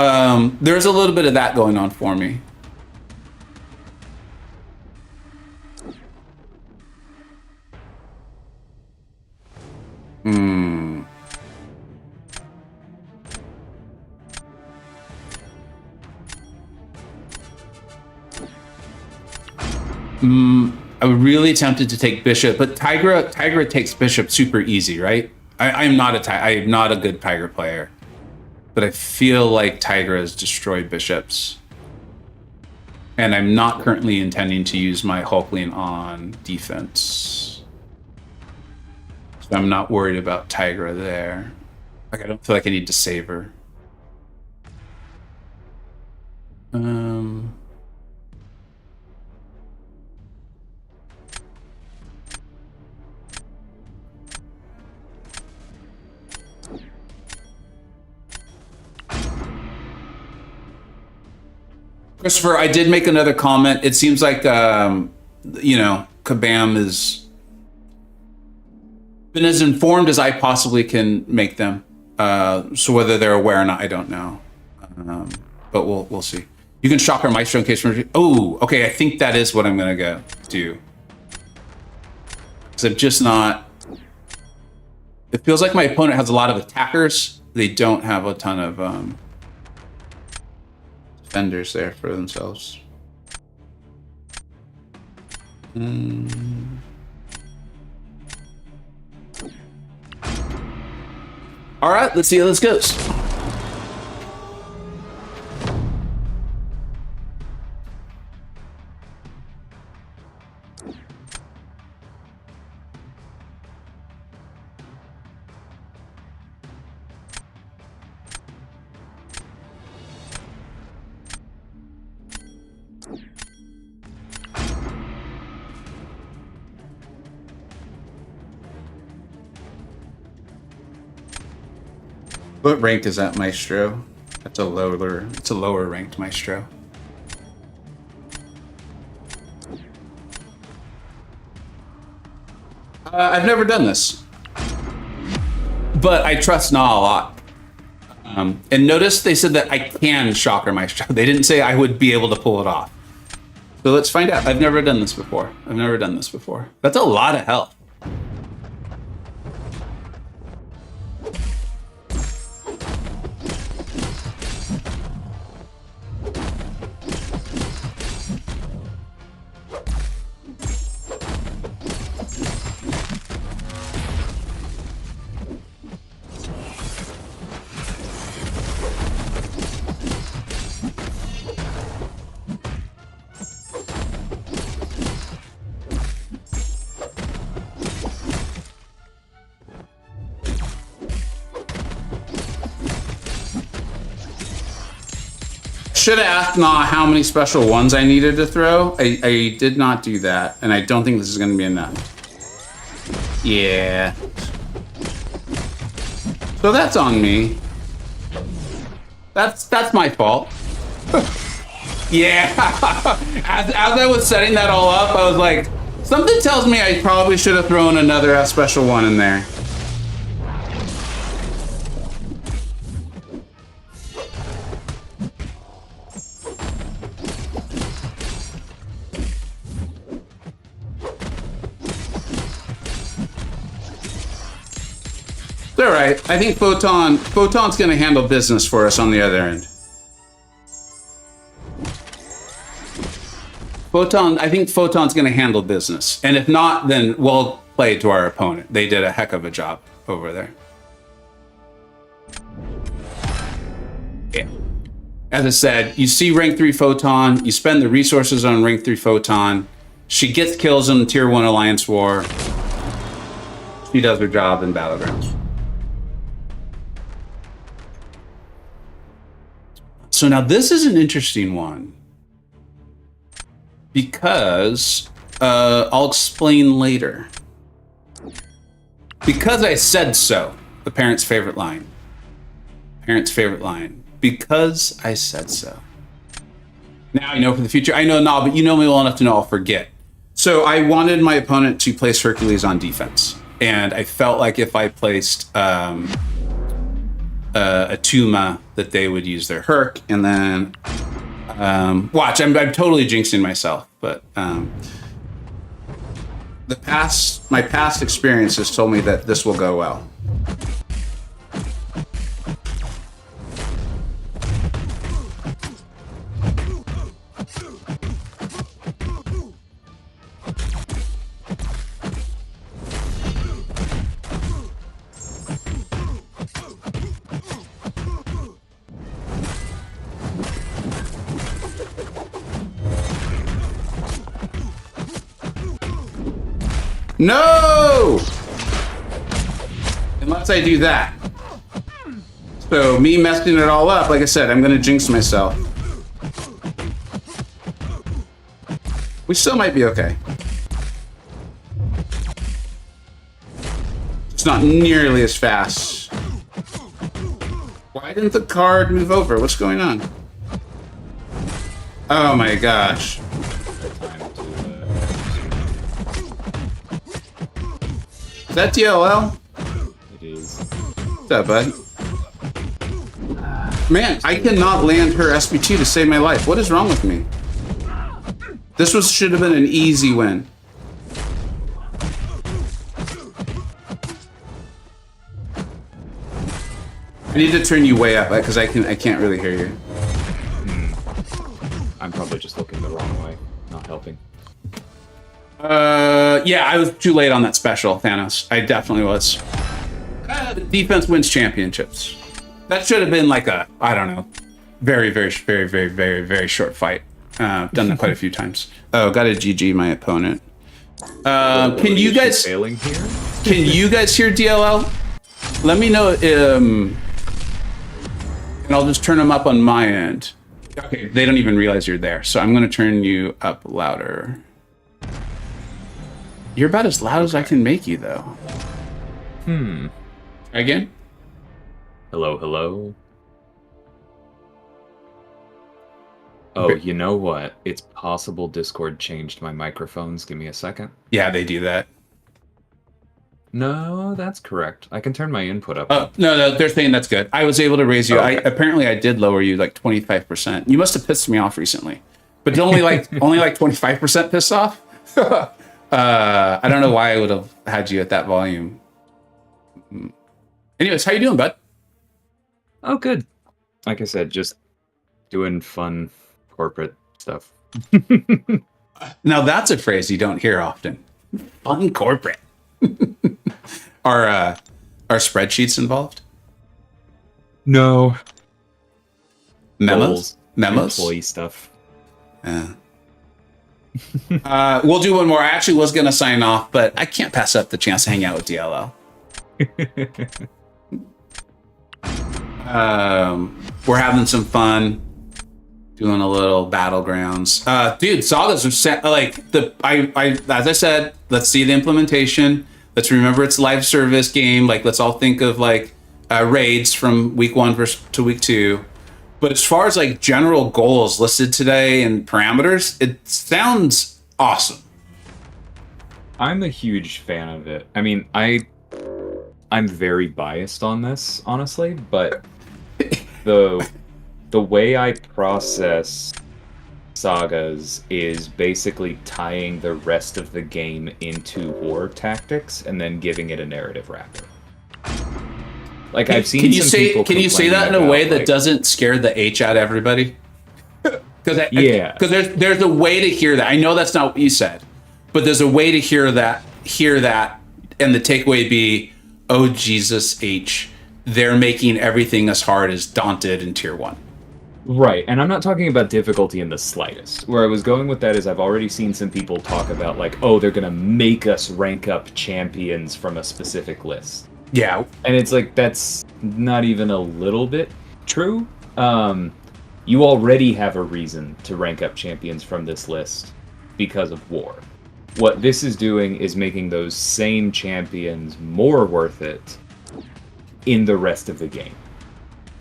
there's a little bit of that going on for me. I'm really tempted to take Bishop, but Tigra takes Bishop super easy, right? I'm not a good Tigra player, but I feel like Tigra has destroyed Bishops. And I'm not currently intending to use my Hulkling on defense. So I'm not worried about Tigra there. Like, I don't feel like I need to save her. Christopher, I did make another comment. It seems like, you know, Kabam has been as informed as I possibly can make them. So whether they're aware or not, I don't know. But we'll see. You can shock our Maestro in case we're... Oh, okay, I think that is what I'm going to go do. Because I'm just not... It feels like my opponent has a lot of attackers. They don't have a ton of... defenders there for themselves. All right, let's see how this goes. What rank is that Maestro? It's a lower ranked Maestro. I've never done this, but I trust Na a lot. And notice they said that I can shocker Maestro. They didn't say I would be able to pull it off. So let's find out. I've never done this before. That's a lot of health. should have asked Nah how many special ones I needed to throw. I did not do that, and I don't think this is going to be enough. Yeah. So that's on me. That's my fault. Yeah. As I was setting that all up, I was like, something tells me I probably should have thrown another special one in there. It's all right. I think Photon's going to handle business for us on the other end. I think Photon's going to handle business. And if not, then we'll play to our opponent. They did a heck of a job over there. Yeah. As I said, you see rank 3 Photon, you spend the resources on rank 3 Photon. She gets kills in the tier 1 Alliance War. She does her job in Battlegrounds. So now this is an interesting one. Because, I'll explain later. Because I said so. The parent's favorite line. Parent's favorite line. Because I said so. Now I know for the future. I know now, but you know me well enough to know I'll forget. So I wanted my opponent to place Hercules on defense. And I felt like if I placed a Tuma, that they would use their Herc, and then watch. I'm totally jinxing myself, but my past experiences told me that this will go well. No! Unless I do that. So me messing it all up, like I said, I'm gonna jinx myself. We still might be okay. It's not nearly as fast. Why didn't the card move over? What's going on? Oh my gosh. Is that DLL? It is. What's up, bud? Man, I cannot land her SP2 to save my life. What is wrong with me? This should have been an easy win. I need to turn you way up because I can't really hear you. I'm probably just looking the wrong way, not helping. Yeah, I was too late on that special, Thanos. I definitely was. Defense wins championships. That should have been like a, I don't know, very, very, very, very, very, very short fight. Done that quite a few times. Oh, got a GG my opponent. Can you guys failing here? Can you guys hear DLL? Let me know. And I'll just turn them up on my end. Okay, they don't even realize you're there, so I'm going to turn you up louder. You're about as loud as I can make you, though. Again? Hello, hello. Oh, you know what? It's possible Discord changed my microphones. Give me a second. Yeah, they do that. No, that's correct. I can turn my input up. No, they're saying that's good. I was able to raise you. Okay. Apparently I did lower you like 25%. You must have pissed me off recently. But only like 25% pissed off? I don't know why I would have had you at that volume. Anyways, how you doing, bud? Oh, good. Like I said, just doing fun corporate stuff. Now that's a phrase you don't hear often. Fun corporate. Are spreadsheets involved? No. Memos? Employee stuff. Yeah. We'll do one more. I actually was going to sign off, but I can't pass up the chance to hang out with DLL. We're having some fun. Doing a little battlegrounds. Dude, Sagas are as I said, let's see the implementation. Let's remember it's a live service game. Like, let's all think of like raids from week 1 to week 2. But as far as like general goals listed today and parameters, it sounds awesome. I'm a huge fan of it. I mean, I'm very biased on this, honestly, but the way I process Sagas is basically tying the rest of the game into war tactics and then giving it a narrative wrapper. Like, I've seen Can you say that in a way that doesn't scare the H out of everybody? Because there's a way to hear that. I know that's not what you said, but there's a way to hear that, and the takeaway be, oh Jesus H, they're making everything as hard as Daunted in Tier 1. Right, and I'm not talking about difficulty in the slightest. Where I was going with that is I've already seen some people talk about, like, oh, they're gonna make us rank up champions from a specific list. Yeah. And it's like, that's not even a little bit true. You already have a reason to rank up champions from this list because of war. What this is doing is making those same champions more worth it in the rest of the game.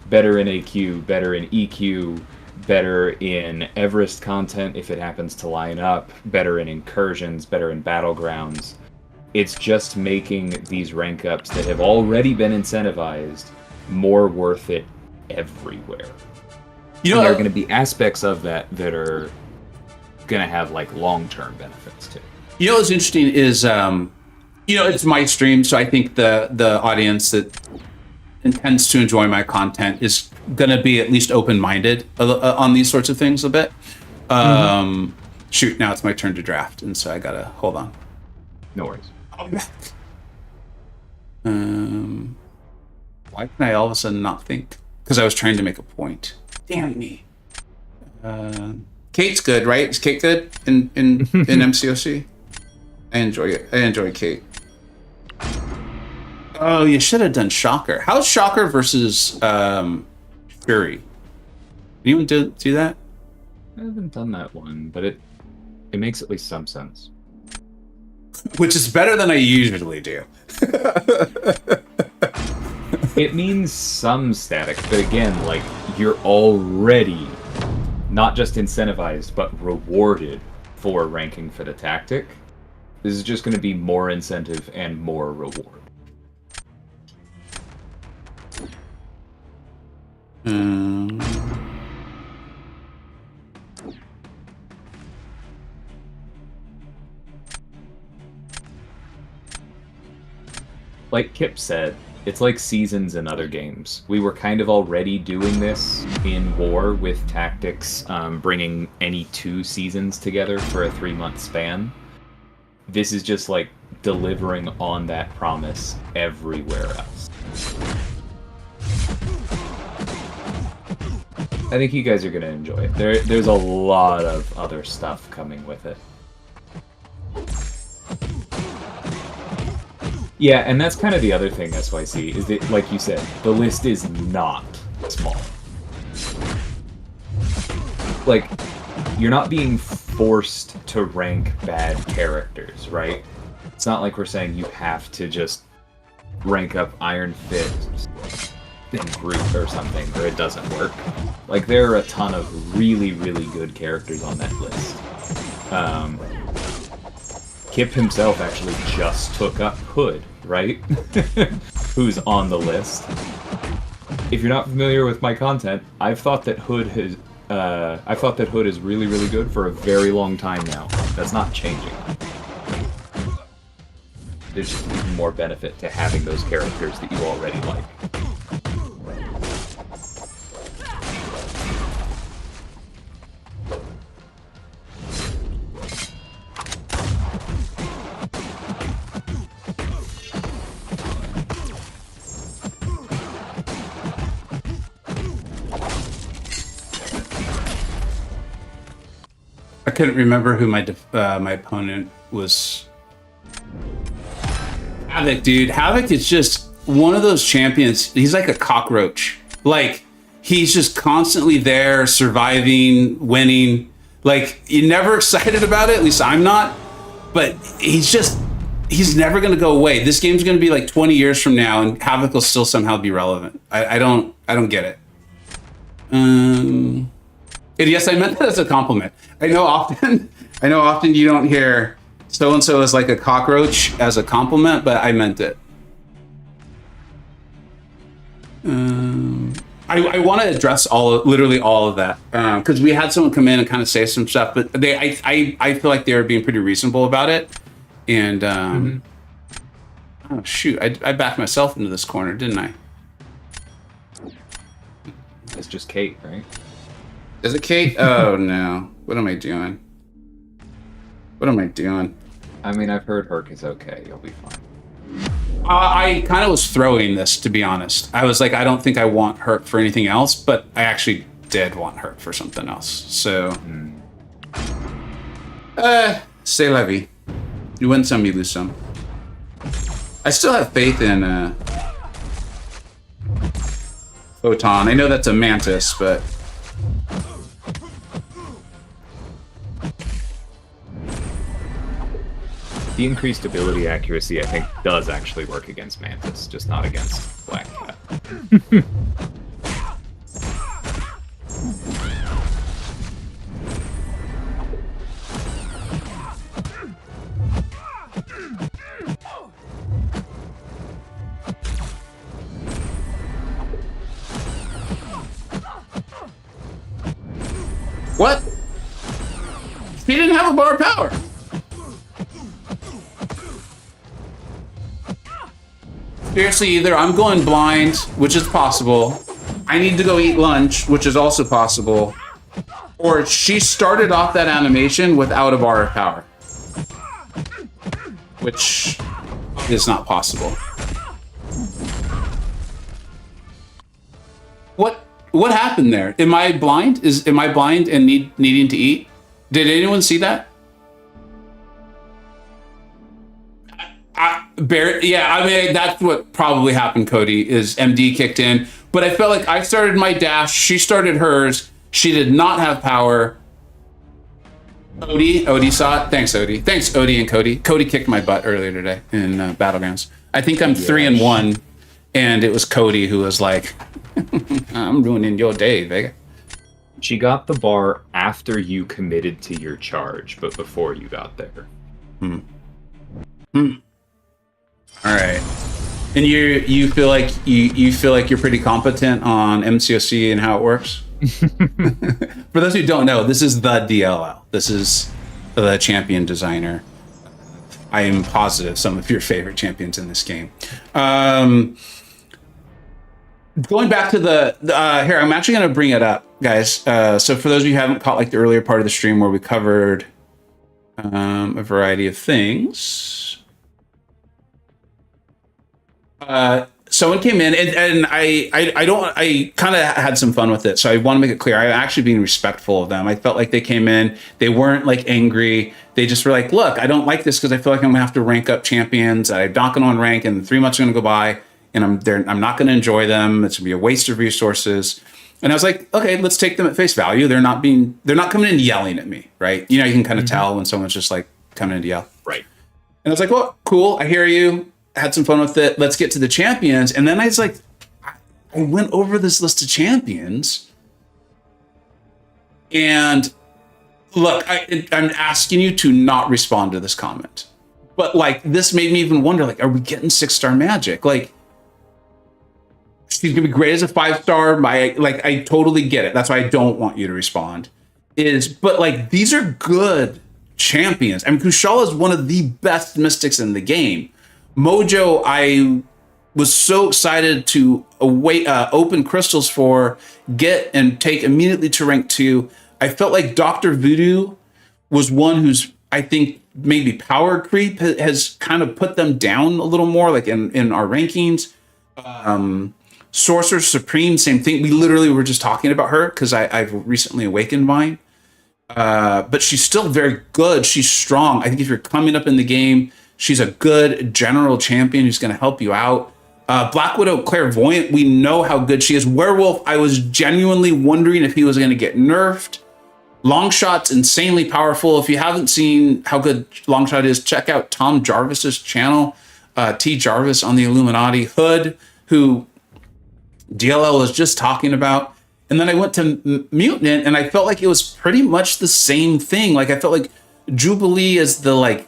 Better in AQ, better in EQ, better in Everest content if it happens to line up, better in incursions, better in battlegrounds. It's just making these rank ups that have already been incentivized more worth it everywhere. There are going to be aspects of that that are going to have like long-term benefits too. You know what's interesting is, it's my stream, so I think the audience that intends to enjoy my content is going to be at least open-minded on these sorts of things a bit. Shoot, now it's my turn to draft, and so I gotta hold on. No worries. I'll be back. Why can I all of a sudden not think? Because I was trying to make a point. Damn me. Kate's good, right? Is Kate good in MCoC? I enjoy it. I enjoy Kate. Oh, you should have done Shocker. How's Shocker versus Fury? Anyone do that? I haven't done that one, but it makes at least some sense. Which is better than I usually do. It means some static, but again, like, you're already not just incentivized, but rewarded for ranking for the tactic. This is just going to be more incentive and more reward. Like Kip said, it's like seasons in other games. We were kind of already doing this in War with tactics, bringing any 2 seasons together for a 3-month span. This is just like delivering on that promise everywhere else. I think you guys are going to enjoy it. There's a lot of other stuff coming with it. Yeah, and that's kind of the other thing, SYC, is that, like you said, the list is not small. Like, you're not being forced to rank bad characters, right? It's not like we're saying you have to just rank up Iron Fist in Groot or something, or it doesn't work. Like, there are a ton of really, really good characters on that list. Kip himself actually just took up Hood, right? Who's on the list. If you're not familiar with my content, I've thought that Hood is really, really good for a very long time now. That's not changing. There's just even more benefit to having those characters that you already like. I couldn't remember who my opponent was. Havoc, dude. Havoc is just one of those champions. He's like a cockroach. Like, he's just constantly there, surviving, winning. Like, you're never excited about it. At least I'm not. But he's never going to go away. This game's going to be like 20 years from now, and Havoc will still somehow be relevant. I don't get it. And yes, I meant that as a compliment. I know often you don't hear so-and-so is like a cockroach as a compliment, but I meant it. I want to address literally all of that, because we had someone come in and kind of say some stuff, but I feel like they were being pretty reasonable about it. And oh shoot, I backed myself into this corner, didn't I? It's just Kate, right? Is it Kate? Oh no. What am I doing? I mean, I've heard Herc is okay. You'll be fine. I kind of was throwing this, to be honest. I was like, I don't think I want Herc for anything else, but I actually did want Herc for something else. So, c'est la vie. You win some, you lose some. I still have faith in Photon. I know that's a Mantis, but The increased ability accuracy, I think, does actually work against Mantis, just not against Black Cat. what? He didn't have a bar of power. Seriously, either I'm going blind, which is possible, I need to go eat lunch, which is also possible, or she started off that animation without a bar of power, which is not possible. What happened there? Am I blind? Am I blind and needing to eat? Did anyone see that? Yeah, I mean, that's what probably happened, Cody, is MD kicked in. But I felt like I started my dash, she started hers, she did not have power. Odie saw it. Thanks, Odie. Thanks, Odie and Cody. Cody kicked my butt earlier today in Battlegrounds. I think I'm 3-1, and it was Cody who was like, I'm ruining your day, Vega. She got the bar after you committed to your charge, but before you got there. All right, and you feel like you feel like you're pretty competent on MCoC and how it works. For those who don't know, this is the DLL. This is the champion designer. I am positive some of your favorite champions in this game. Going back to the here, I'm actually going to bring it up, guys. So for those of you who haven't caught like the earlier part of the stream where we covered a variety of things. Someone came in and I kind of had some fun with it. So I want to make it clear. I'm actually being respectful of them. I felt like they came in, they weren't like angry. They just were like, look, I don't like this because I feel like I'm gonna have to rank up champions. I'm not going to rank and 3 months are going to go by and I'm not going to enjoy them. It's gonna be a waste of resources. And I was like, okay, let's take them at face value. They're not coming in yelling at me, right? You know, you can kind of tell when someone's just like coming in to yell. Right. And I was like, well, cool. I hear you. Had some fun with it. Let's get to the champions. And then I was like, I went over this list of champions. And look, I'm asking you to not respond to this comment. But like, this made me even wonder, like, are we getting 6-star magic? Like, she's gonna be great as a 5-star. I totally get it. That's why I don't want you to respond. But like, these are good champions. I mean, Kushala is one of the best mystics in the game. Mojo, I was so excited to open crystals for, get and take immediately to rank 2. I felt like Dr. Voodoo was one who's, I think, maybe power creep has kind of put them down a little more, like in our rankings. Sorcerer Supreme, same thing. We literally were just talking about her because I've recently awakened mine. But she's still very good. She's strong. I think if you're coming up in the game, she's a good general champion who's going to help you out. Black Widow Clairvoyant, we know how good she is. Werewolf, I was genuinely wondering if he was going to get nerfed. Longshot's insanely powerful. If you haven't seen how good Longshot is, check out Tom Jarvis's channel, T Jarvis on the Illuminati. Hood, who DLL was just talking about. And then I went to Mutant, and I felt like it was pretty much the same thing. Like, I felt like Jubilee is the, like,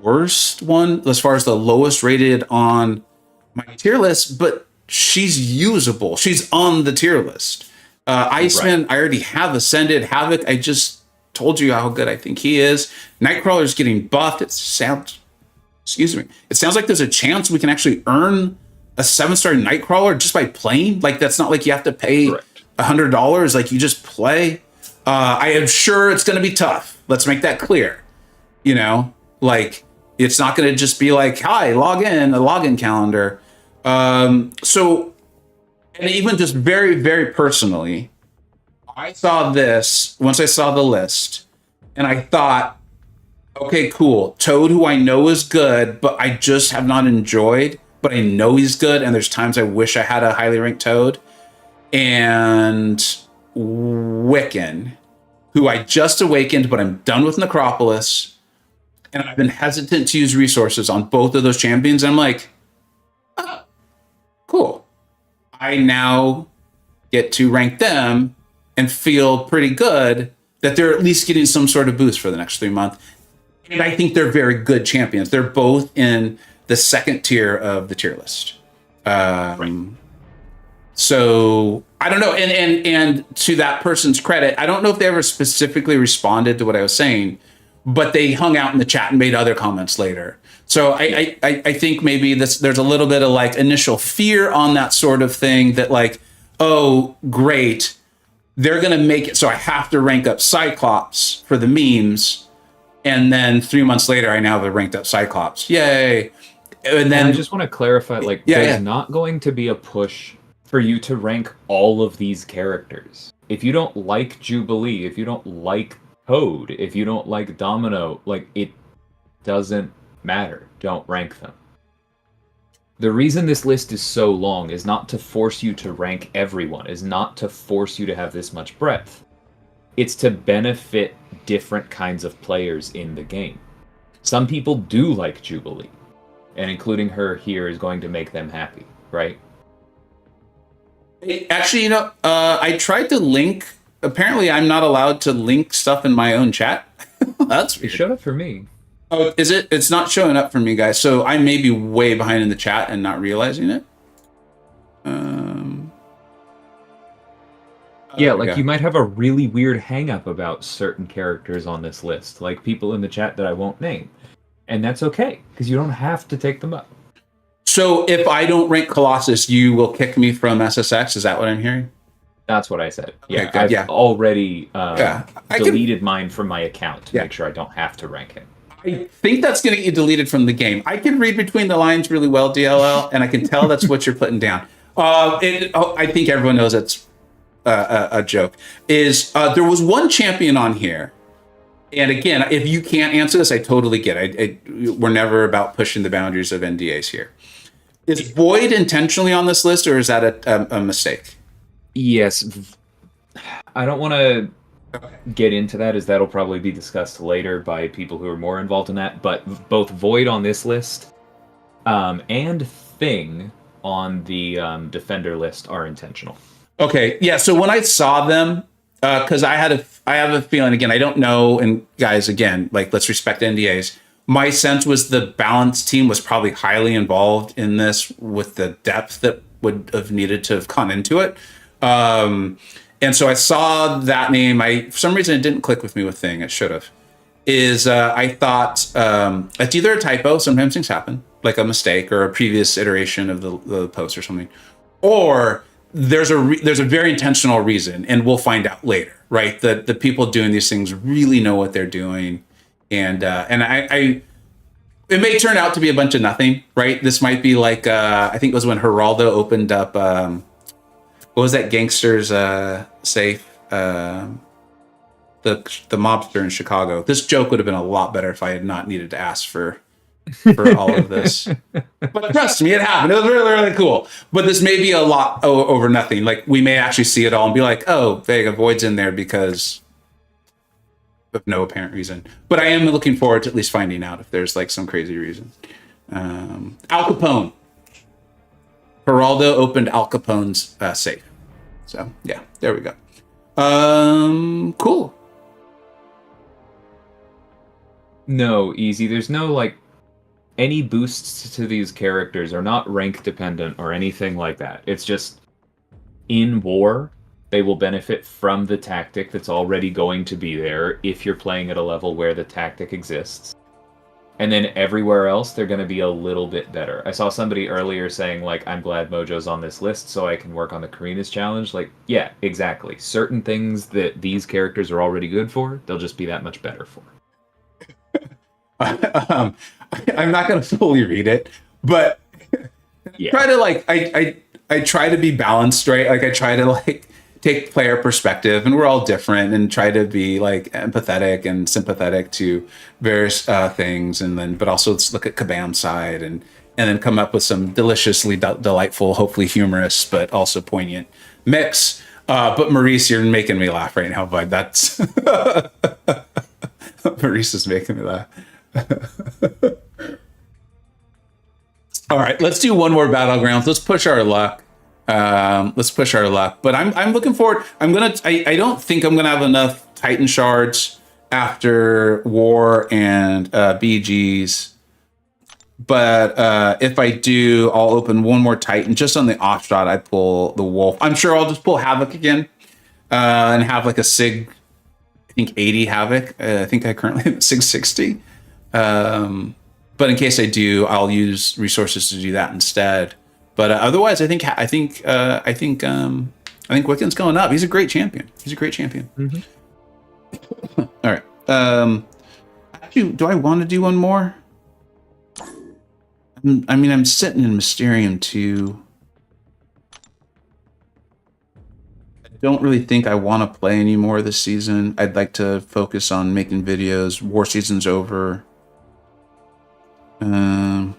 worst one as far as the lowest rated on my tier list, but she's usable. She's on the tier list. Iceman, right. I already have Ascended. Havoc, I just told you how good I think he is. Nightcrawler's getting buffed. It sounds like there's a chance we can actually earn a 7-star Nightcrawler just by playing. Like, that's not like you have to pay $100. Like, you just play. I am sure it's going to be tough. Let's make that clear. You know, like, it's not going to just be like, hi, log in, a login calendar. So, and even just very, very personally, I saw this once I saw the list, and I thought, okay, cool. Toad, who I know is good, but I just have not enjoyed, but I know he's good, and there's times I wish I had a highly ranked Toad. And Wiccan, who I just awakened, but I'm done with Necropolis. And I've been hesitant to use resources on both of those champions. And I'm like, oh, cool. I now get to rank them and feel pretty good that they're at least getting some sort of boost for the next 3 months. And I think they're very good champions. They're both in the second tier of the tier list. So I don't know. And to that person's credit, I don't know if they ever specifically responded to what I was saying, but they hung out in the chat and made other comments later. So I think maybe there's a little bit of like initial fear on that sort of thing that like, oh, great, they're going to make it so I have to rank up Cyclops for the memes. And then 3 months later, I now have a ranked up Cyclops. Yay. And then I just want to clarify, like, there's not going to be a push for you to rank all of these characters. If you don't like Jubilee, if you don't like Toad, if you don't like Domino, like, it doesn't matter. Don't rank them. The reason this list is so long is not to force you to rank everyone, is not to force you to have this much breadth. It's to benefit different kinds of players in the game. Some people do like Jubilee, and including her here is going to make them happy, right? Actually, I tried to link. Apparently, I'm not allowed to link stuff in my own chat. That's weird. It showed up for me. Oh, is it? It's not showing up for me, guys. So I may be way behind in the chat and not realizing it. Yeah, like you might have a really weird hang-up about certain characters on this list, like people in the chat that I won't name. And that's okay, because you don't have to take them up. So if I don't rank Colossus, you will kick me from SSX? Is that what I'm hearing? That's what I said. Yeah, okay, I've already deleted mine from my account to make sure I don't have to rank him. I think that's going to get you deleted from the game. I can read between the lines really well, DLL, and I can tell that's what you're putting down. I think everyone knows it's a joke. There was one champion on here, and again, if you can't answer this, I totally get it. We're never about pushing the boundaries of NDAs here. Is Void intentionally on this list, or is that a mistake? Yes. I don't want to get into that, as that'll probably be discussed later by people who are more involved in that, but both Void on this list and Thing on the Defender list are intentional. Okay, yeah, so when I saw them, because I have a feeling, again, I don't know, and guys, again, like, let's respect NDAs. My sense was the balance team was probably highly involved in this with the depth that would have needed to have gone into it. And so I saw that name. For some reason, it didn't click with me with Thing. It should have. I thought it's either a typo. Sometimes things happen, like a mistake or a previous iteration of the post or something, or there's a very intentional reason, and we'll find out later, right? That the people doing these things really know what they're doing, and I it may turn out to be a bunch of nothing, right? This might be like I think it was when Geraldo opened up. What was that gangster's safe? The mobster in Chicago. This joke would have been a lot better if I had not needed to ask for for all of this. But trust me, it happened. It was really, really cool. But this may be a lot over nothing. Like, we may actually see it all and be like, oh, Vega Void's in there because of no apparent reason. But I am looking forward to at least finding out if there's like some crazy reason. Al Capone. Geraldo opened Al Capone's safe. So, yeah, there we go. Cool. No, easy. There's no, like, any boosts to these characters are not rank dependent or anything like that. It's just, in war, they will benefit from the tactic that's already going to be there if you're playing at a level where the tactic exists. And then everywhere else, they're going to be a little bit better. I saw somebody earlier saying, like, I'm glad Mojo's on this list so I can work on the Karina's challenge. Like, yeah, exactly. Certain things that these characters are already good for, they'll just be that much better for. I'm not going to fully read it, but Yeah. try to like I try to be balanced, right? Like I try to like take player perspective, and we're all different, and try to be like empathetic and sympathetic to various things, and then but also let's look at Kabam's side and then come up with some deliciously delightful, hopefully humorous, but also poignant mix. But Maurice, you're making me laugh right now, bud. That's Maurice is making me laugh. All right, let's do one more Battlegrounds. Let's push our luck. But I'm looking forward. I don't think I'm gonna have enough Titan shards after War and BGs. But if I do, I'll open one more Titan just on the off shot. I pull the Wolf. I'm sure I'll just pull Havoc again and have like a Sig. I think 80 Havoc. I think I currently have Sig 60. But in case I do, I'll use resources to do that instead. But otherwise, I think Wiccan's going up. He's a great champion. Mm-hmm. All right. Actually, do I want to do one more? I'm sitting in Mysterium 2. I don't really think I want to play anymore this season. I'd like to focus on making videos. War season's over. Will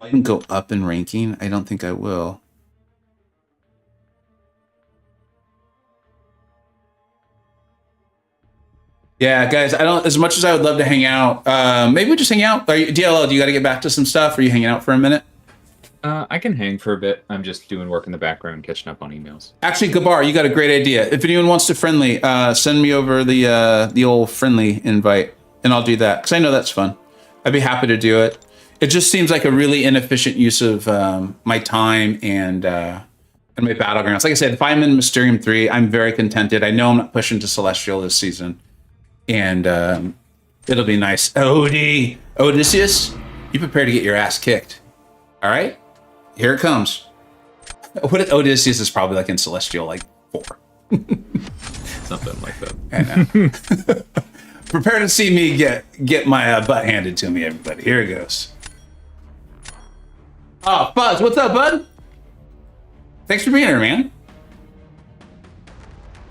I even go up in ranking? I don't think I will. Yeah, guys, I don't. As much as I would love to hang out, maybe we just hang out. DLL, do you got to get back to some stuff? Are you hanging out for a minute? I can hang for a bit. I'm just doing work in the background, catching up on emails. Actually, Gabar, you got a great idea. If anyone wants to friendly, send me over the old friendly invite, and I'll do that because I know that's fun. I'd be happy to do it. It just seems like a really inefficient use of my time and my Battlegrounds. Like I said, if I'm in Mysterium 3, I'm very contented. I know I'm not pushing to Celestial this season, and it'll be nice. Odysseus, you prepare to get your ass kicked. All right? Here it comes. What if Odysseus is probably like in Celestial, like 4. Something like that. I know. Prepare to see me get my butt handed to me, everybody. Here it goes. Oh, Fuzz, what's up, bud? Thanks for being here,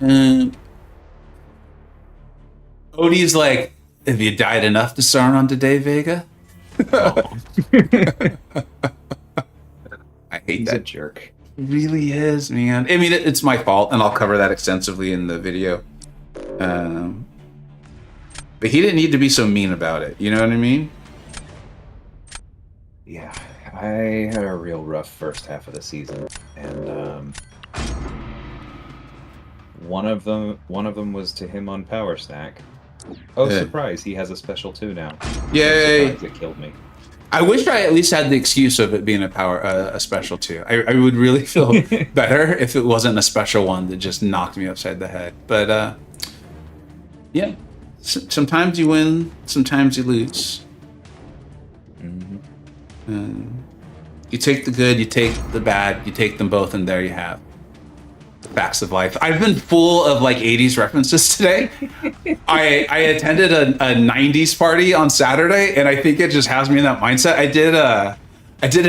man. Odie's like, have you died enough to Sauron today, Vega? I hate He's that a jerk. It really is, man. I mean, it's my fault, and I'll cover that extensively in the video. But he didn't need to be so mean about it. You know what I mean? Yeah, I had a real rough first half of the season, and one of them was to him on Power Stack. Oh, surprise! He has a special 2 now. Yay! It killed me. I wish I at least had the excuse of it being a special 2. I would really feel better if it wasn't a special one that just knocked me upside the head. But yeah, sometimes you win, sometimes you lose. Mm-hmm. You take the good, you take the bad, you take them both, and there you have the facts of life. I've been full of like 80s references today. I attended a 90s party on Saturday, and I think it just has me in that mindset. I did an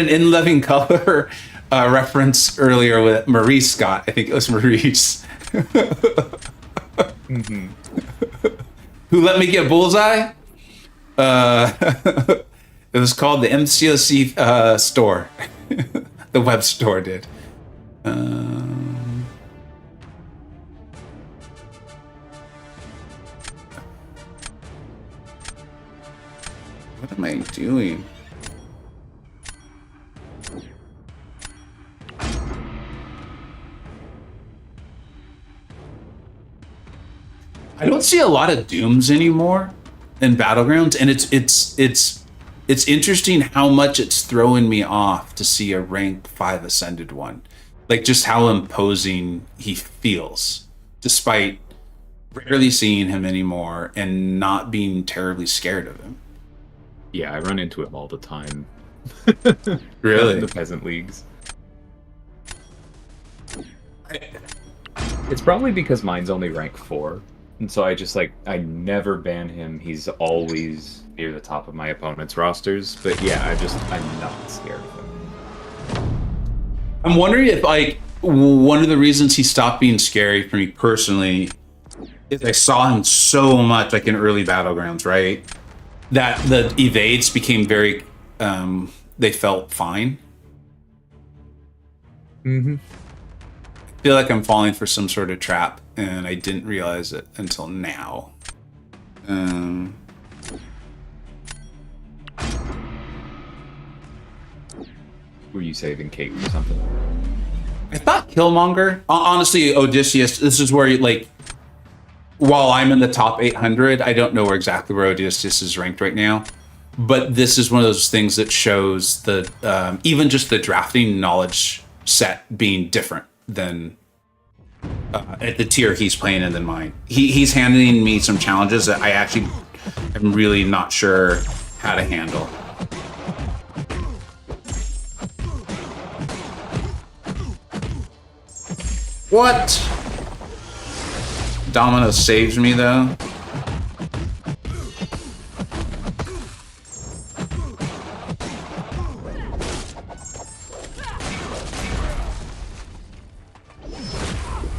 In Living Color reference earlier with Maurice Scott. I think it was Maurice. Mm-hmm. Who let me get bullseye? It was called the MCoC store. The web store did. What am I doing? I don't see a lot of dooms anymore in Battlegrounds, and it's interesting how much it's throwing me off to see a rank 5 ascended one. Like just how imposing he feels, despite rarely seeing him anymore and not being terribly scared of him. Yeah, I run into him all the time. Really? In the peasant leagues. It's probably because mine's only rank 4. And so I never ban him. He's always near the top of my opponent's rosters. But yeah, I'm not scared of him. I'm wondering if, like, one of the reasons he stopped being scary for me personally is I saw him so much, like, in early Battlegrounds, right? That the evades became very, they felt fine. Mm-hmm. I feel like I'm falling for some sort of trap, and I didn't realize it until now. Were you saving Kate or something? I thought Killmonger. Honestly, Odysseus. This is where, like, while I'm in the top 800, I don't know exactly where Odysseus is ranked right now. But this is one of those things that shows the even just the drafting knowledge set being different than at the tier he's playing in than mine. He's handing me some challenges that I actually am really not sure how to handle. What? Domino saves me though.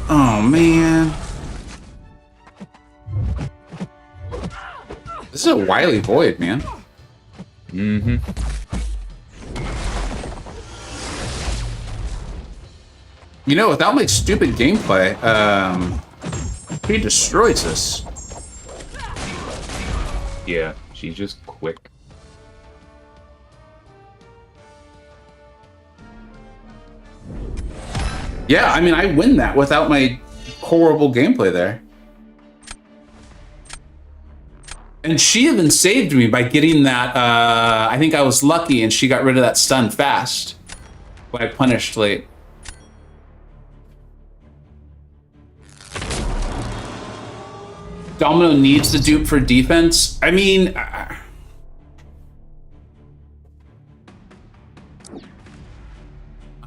Oh man. This is a wily void, man. Mm-hmm. You know, without my stupid gameplay, he destroys us. Yeah, she's just quick. Yeah, I mean, I win that without my horrible gameplay there. And she even saved me by getting that, I think I was lucky and she got rid of that stun fast. When I punished late. Domino needs the dupe for defense. I mean, I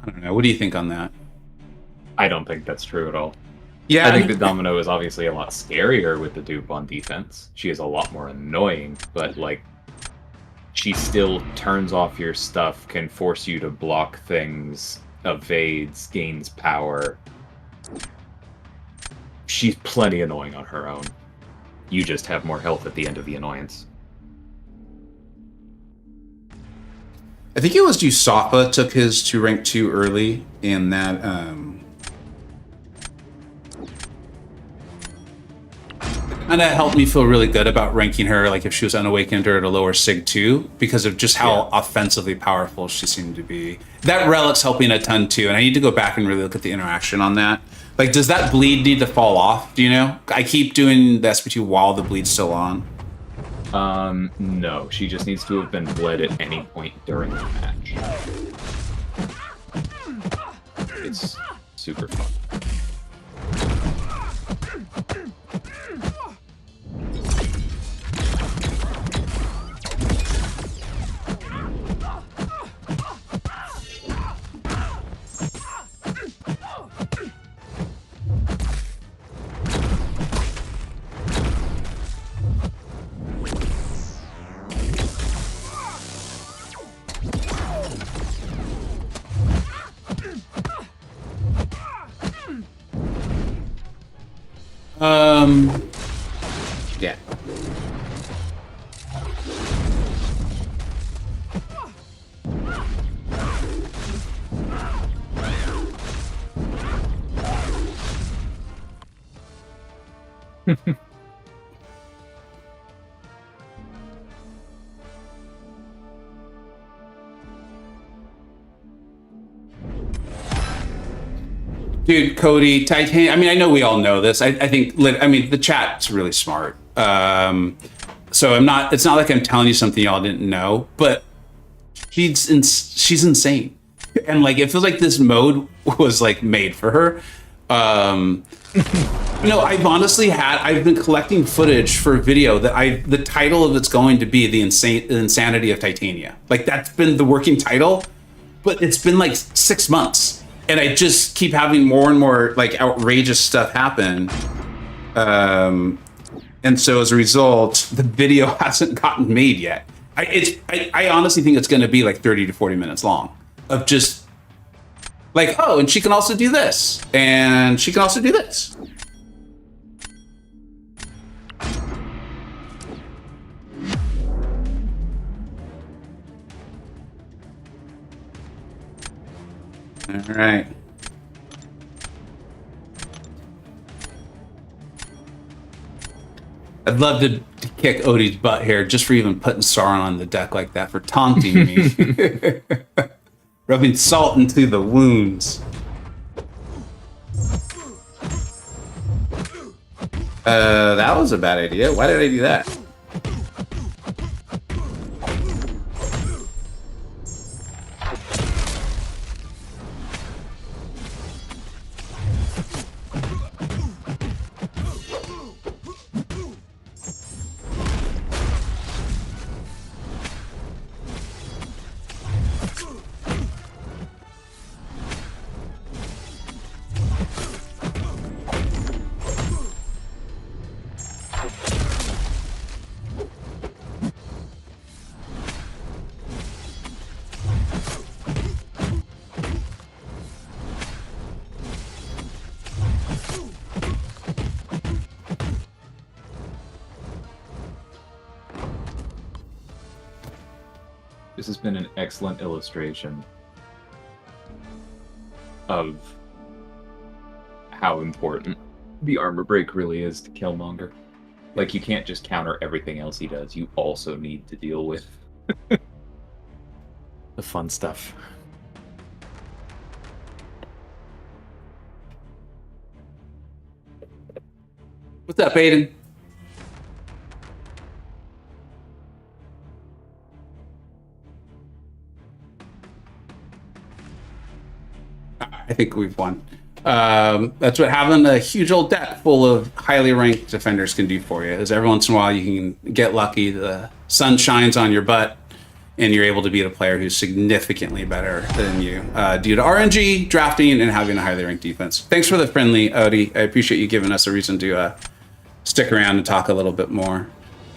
don't know. What do you think on that? I don't think that's true at all. Yeah, I think that Domino is obviously a lot scarier with the dupe on defense. She is a lot more annoying, but like she still turns off your stuff, can force you to block things, evades, gains power. She's plenty annoying on her own. You just have more health at the end of the annoyance. I think it was Usopp took his to rank 2 early, and that kind of helped me feel really good about ranking her, like if she was unawakened or at a lower Sig 2, because of just how offensively powerful she seemed to be. That relic's helping a ton too, and I need to go back and really look at the interaction on that. Like, does that bleed need to fall off? Do you know? I keep doing the SP2 while the bleed's still on. No. She just needs to have been bled at any point during the match. It's super fun. Yeah. Dude, Cody, Titan. I mean, I know we all know this. I think. I mean, the chat's really smart. So I'm not. It's not like I'm telling you something y'all didn't know. But she's insane, and like it feels like this mode was like made for her. No, I've been collecting footage for a video that the title of it's going to be the insanity of Titania. Like that's been the working title, but it's been like 6 months. And I just keep having more and more like outrageous stuff happen. And so as a result, the video hasn't gotten made yet. I honestly think it's going to be like 30 to 40 minutes long of just like, oh, and she can also do this. And she can also do this. All right. I'd love to kick Odie's butt here just for even putting Sauron on the deck like that, for taunting me. Rubbing salt into the wounds. That was a bad idea. Why did I do that? This has been an excellent illustration of how important the armor break really is to Killmonger. Like, you can't just counter everything else he does. You also need to deal with the fun stuff. What's up, Aiden? I think we've won. That's what having a huge old deck full of highly ranked defenders can do for you. Is every once in a while you can get lucky, the sun shines on your butt, and you're able to beat a player who's significantly better than you due to RNG, drafting, and having a highly ranked defense. Thanks for the friendly, Odie. I appreciate you giving us a reason to stick around and talk a little bit more.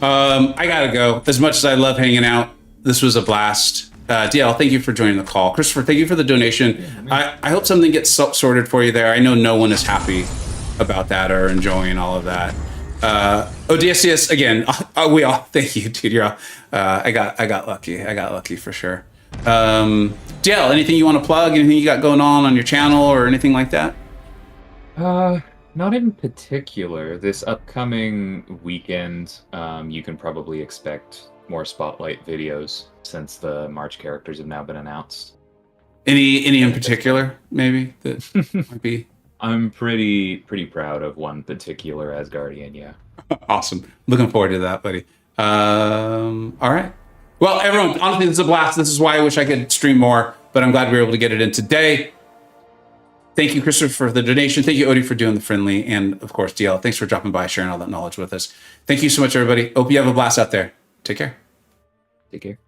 I gotta go. As much as I love hanging out, this was a blast. DL, thank you for joining the call. Christopher, thank you for the donation. I hope something gets sorted for you there. I know no one is happy about that or enjoying all of that. Odysseus, again, we all, thank you, dude. You're all, I got lucky. I got lucky for sure. DL, anything you want to plug? Anything you got going on your channel or anything like that? Not in particular. This upcoming weekend, you can probably expect more spotlight videos since the March characters have now been announced. Any in particular, maybe, that might be? I'm pretty proud of one particular Asgardian, yeah. Awesome. Looking forward to that, buddy. All right. Well, everyone, honestly, this is a blast. This is why I wish I could stream more, but I'm glad we were able to get it in today. Thank you, Christopher, for the donation. Thank you, Odie, for doing the friendly. And, of course, DL, thanks for dropping by, sharing all that knowledge with us. Thank you so much, everybody. Hope you have a blast out there. Take care. Take care.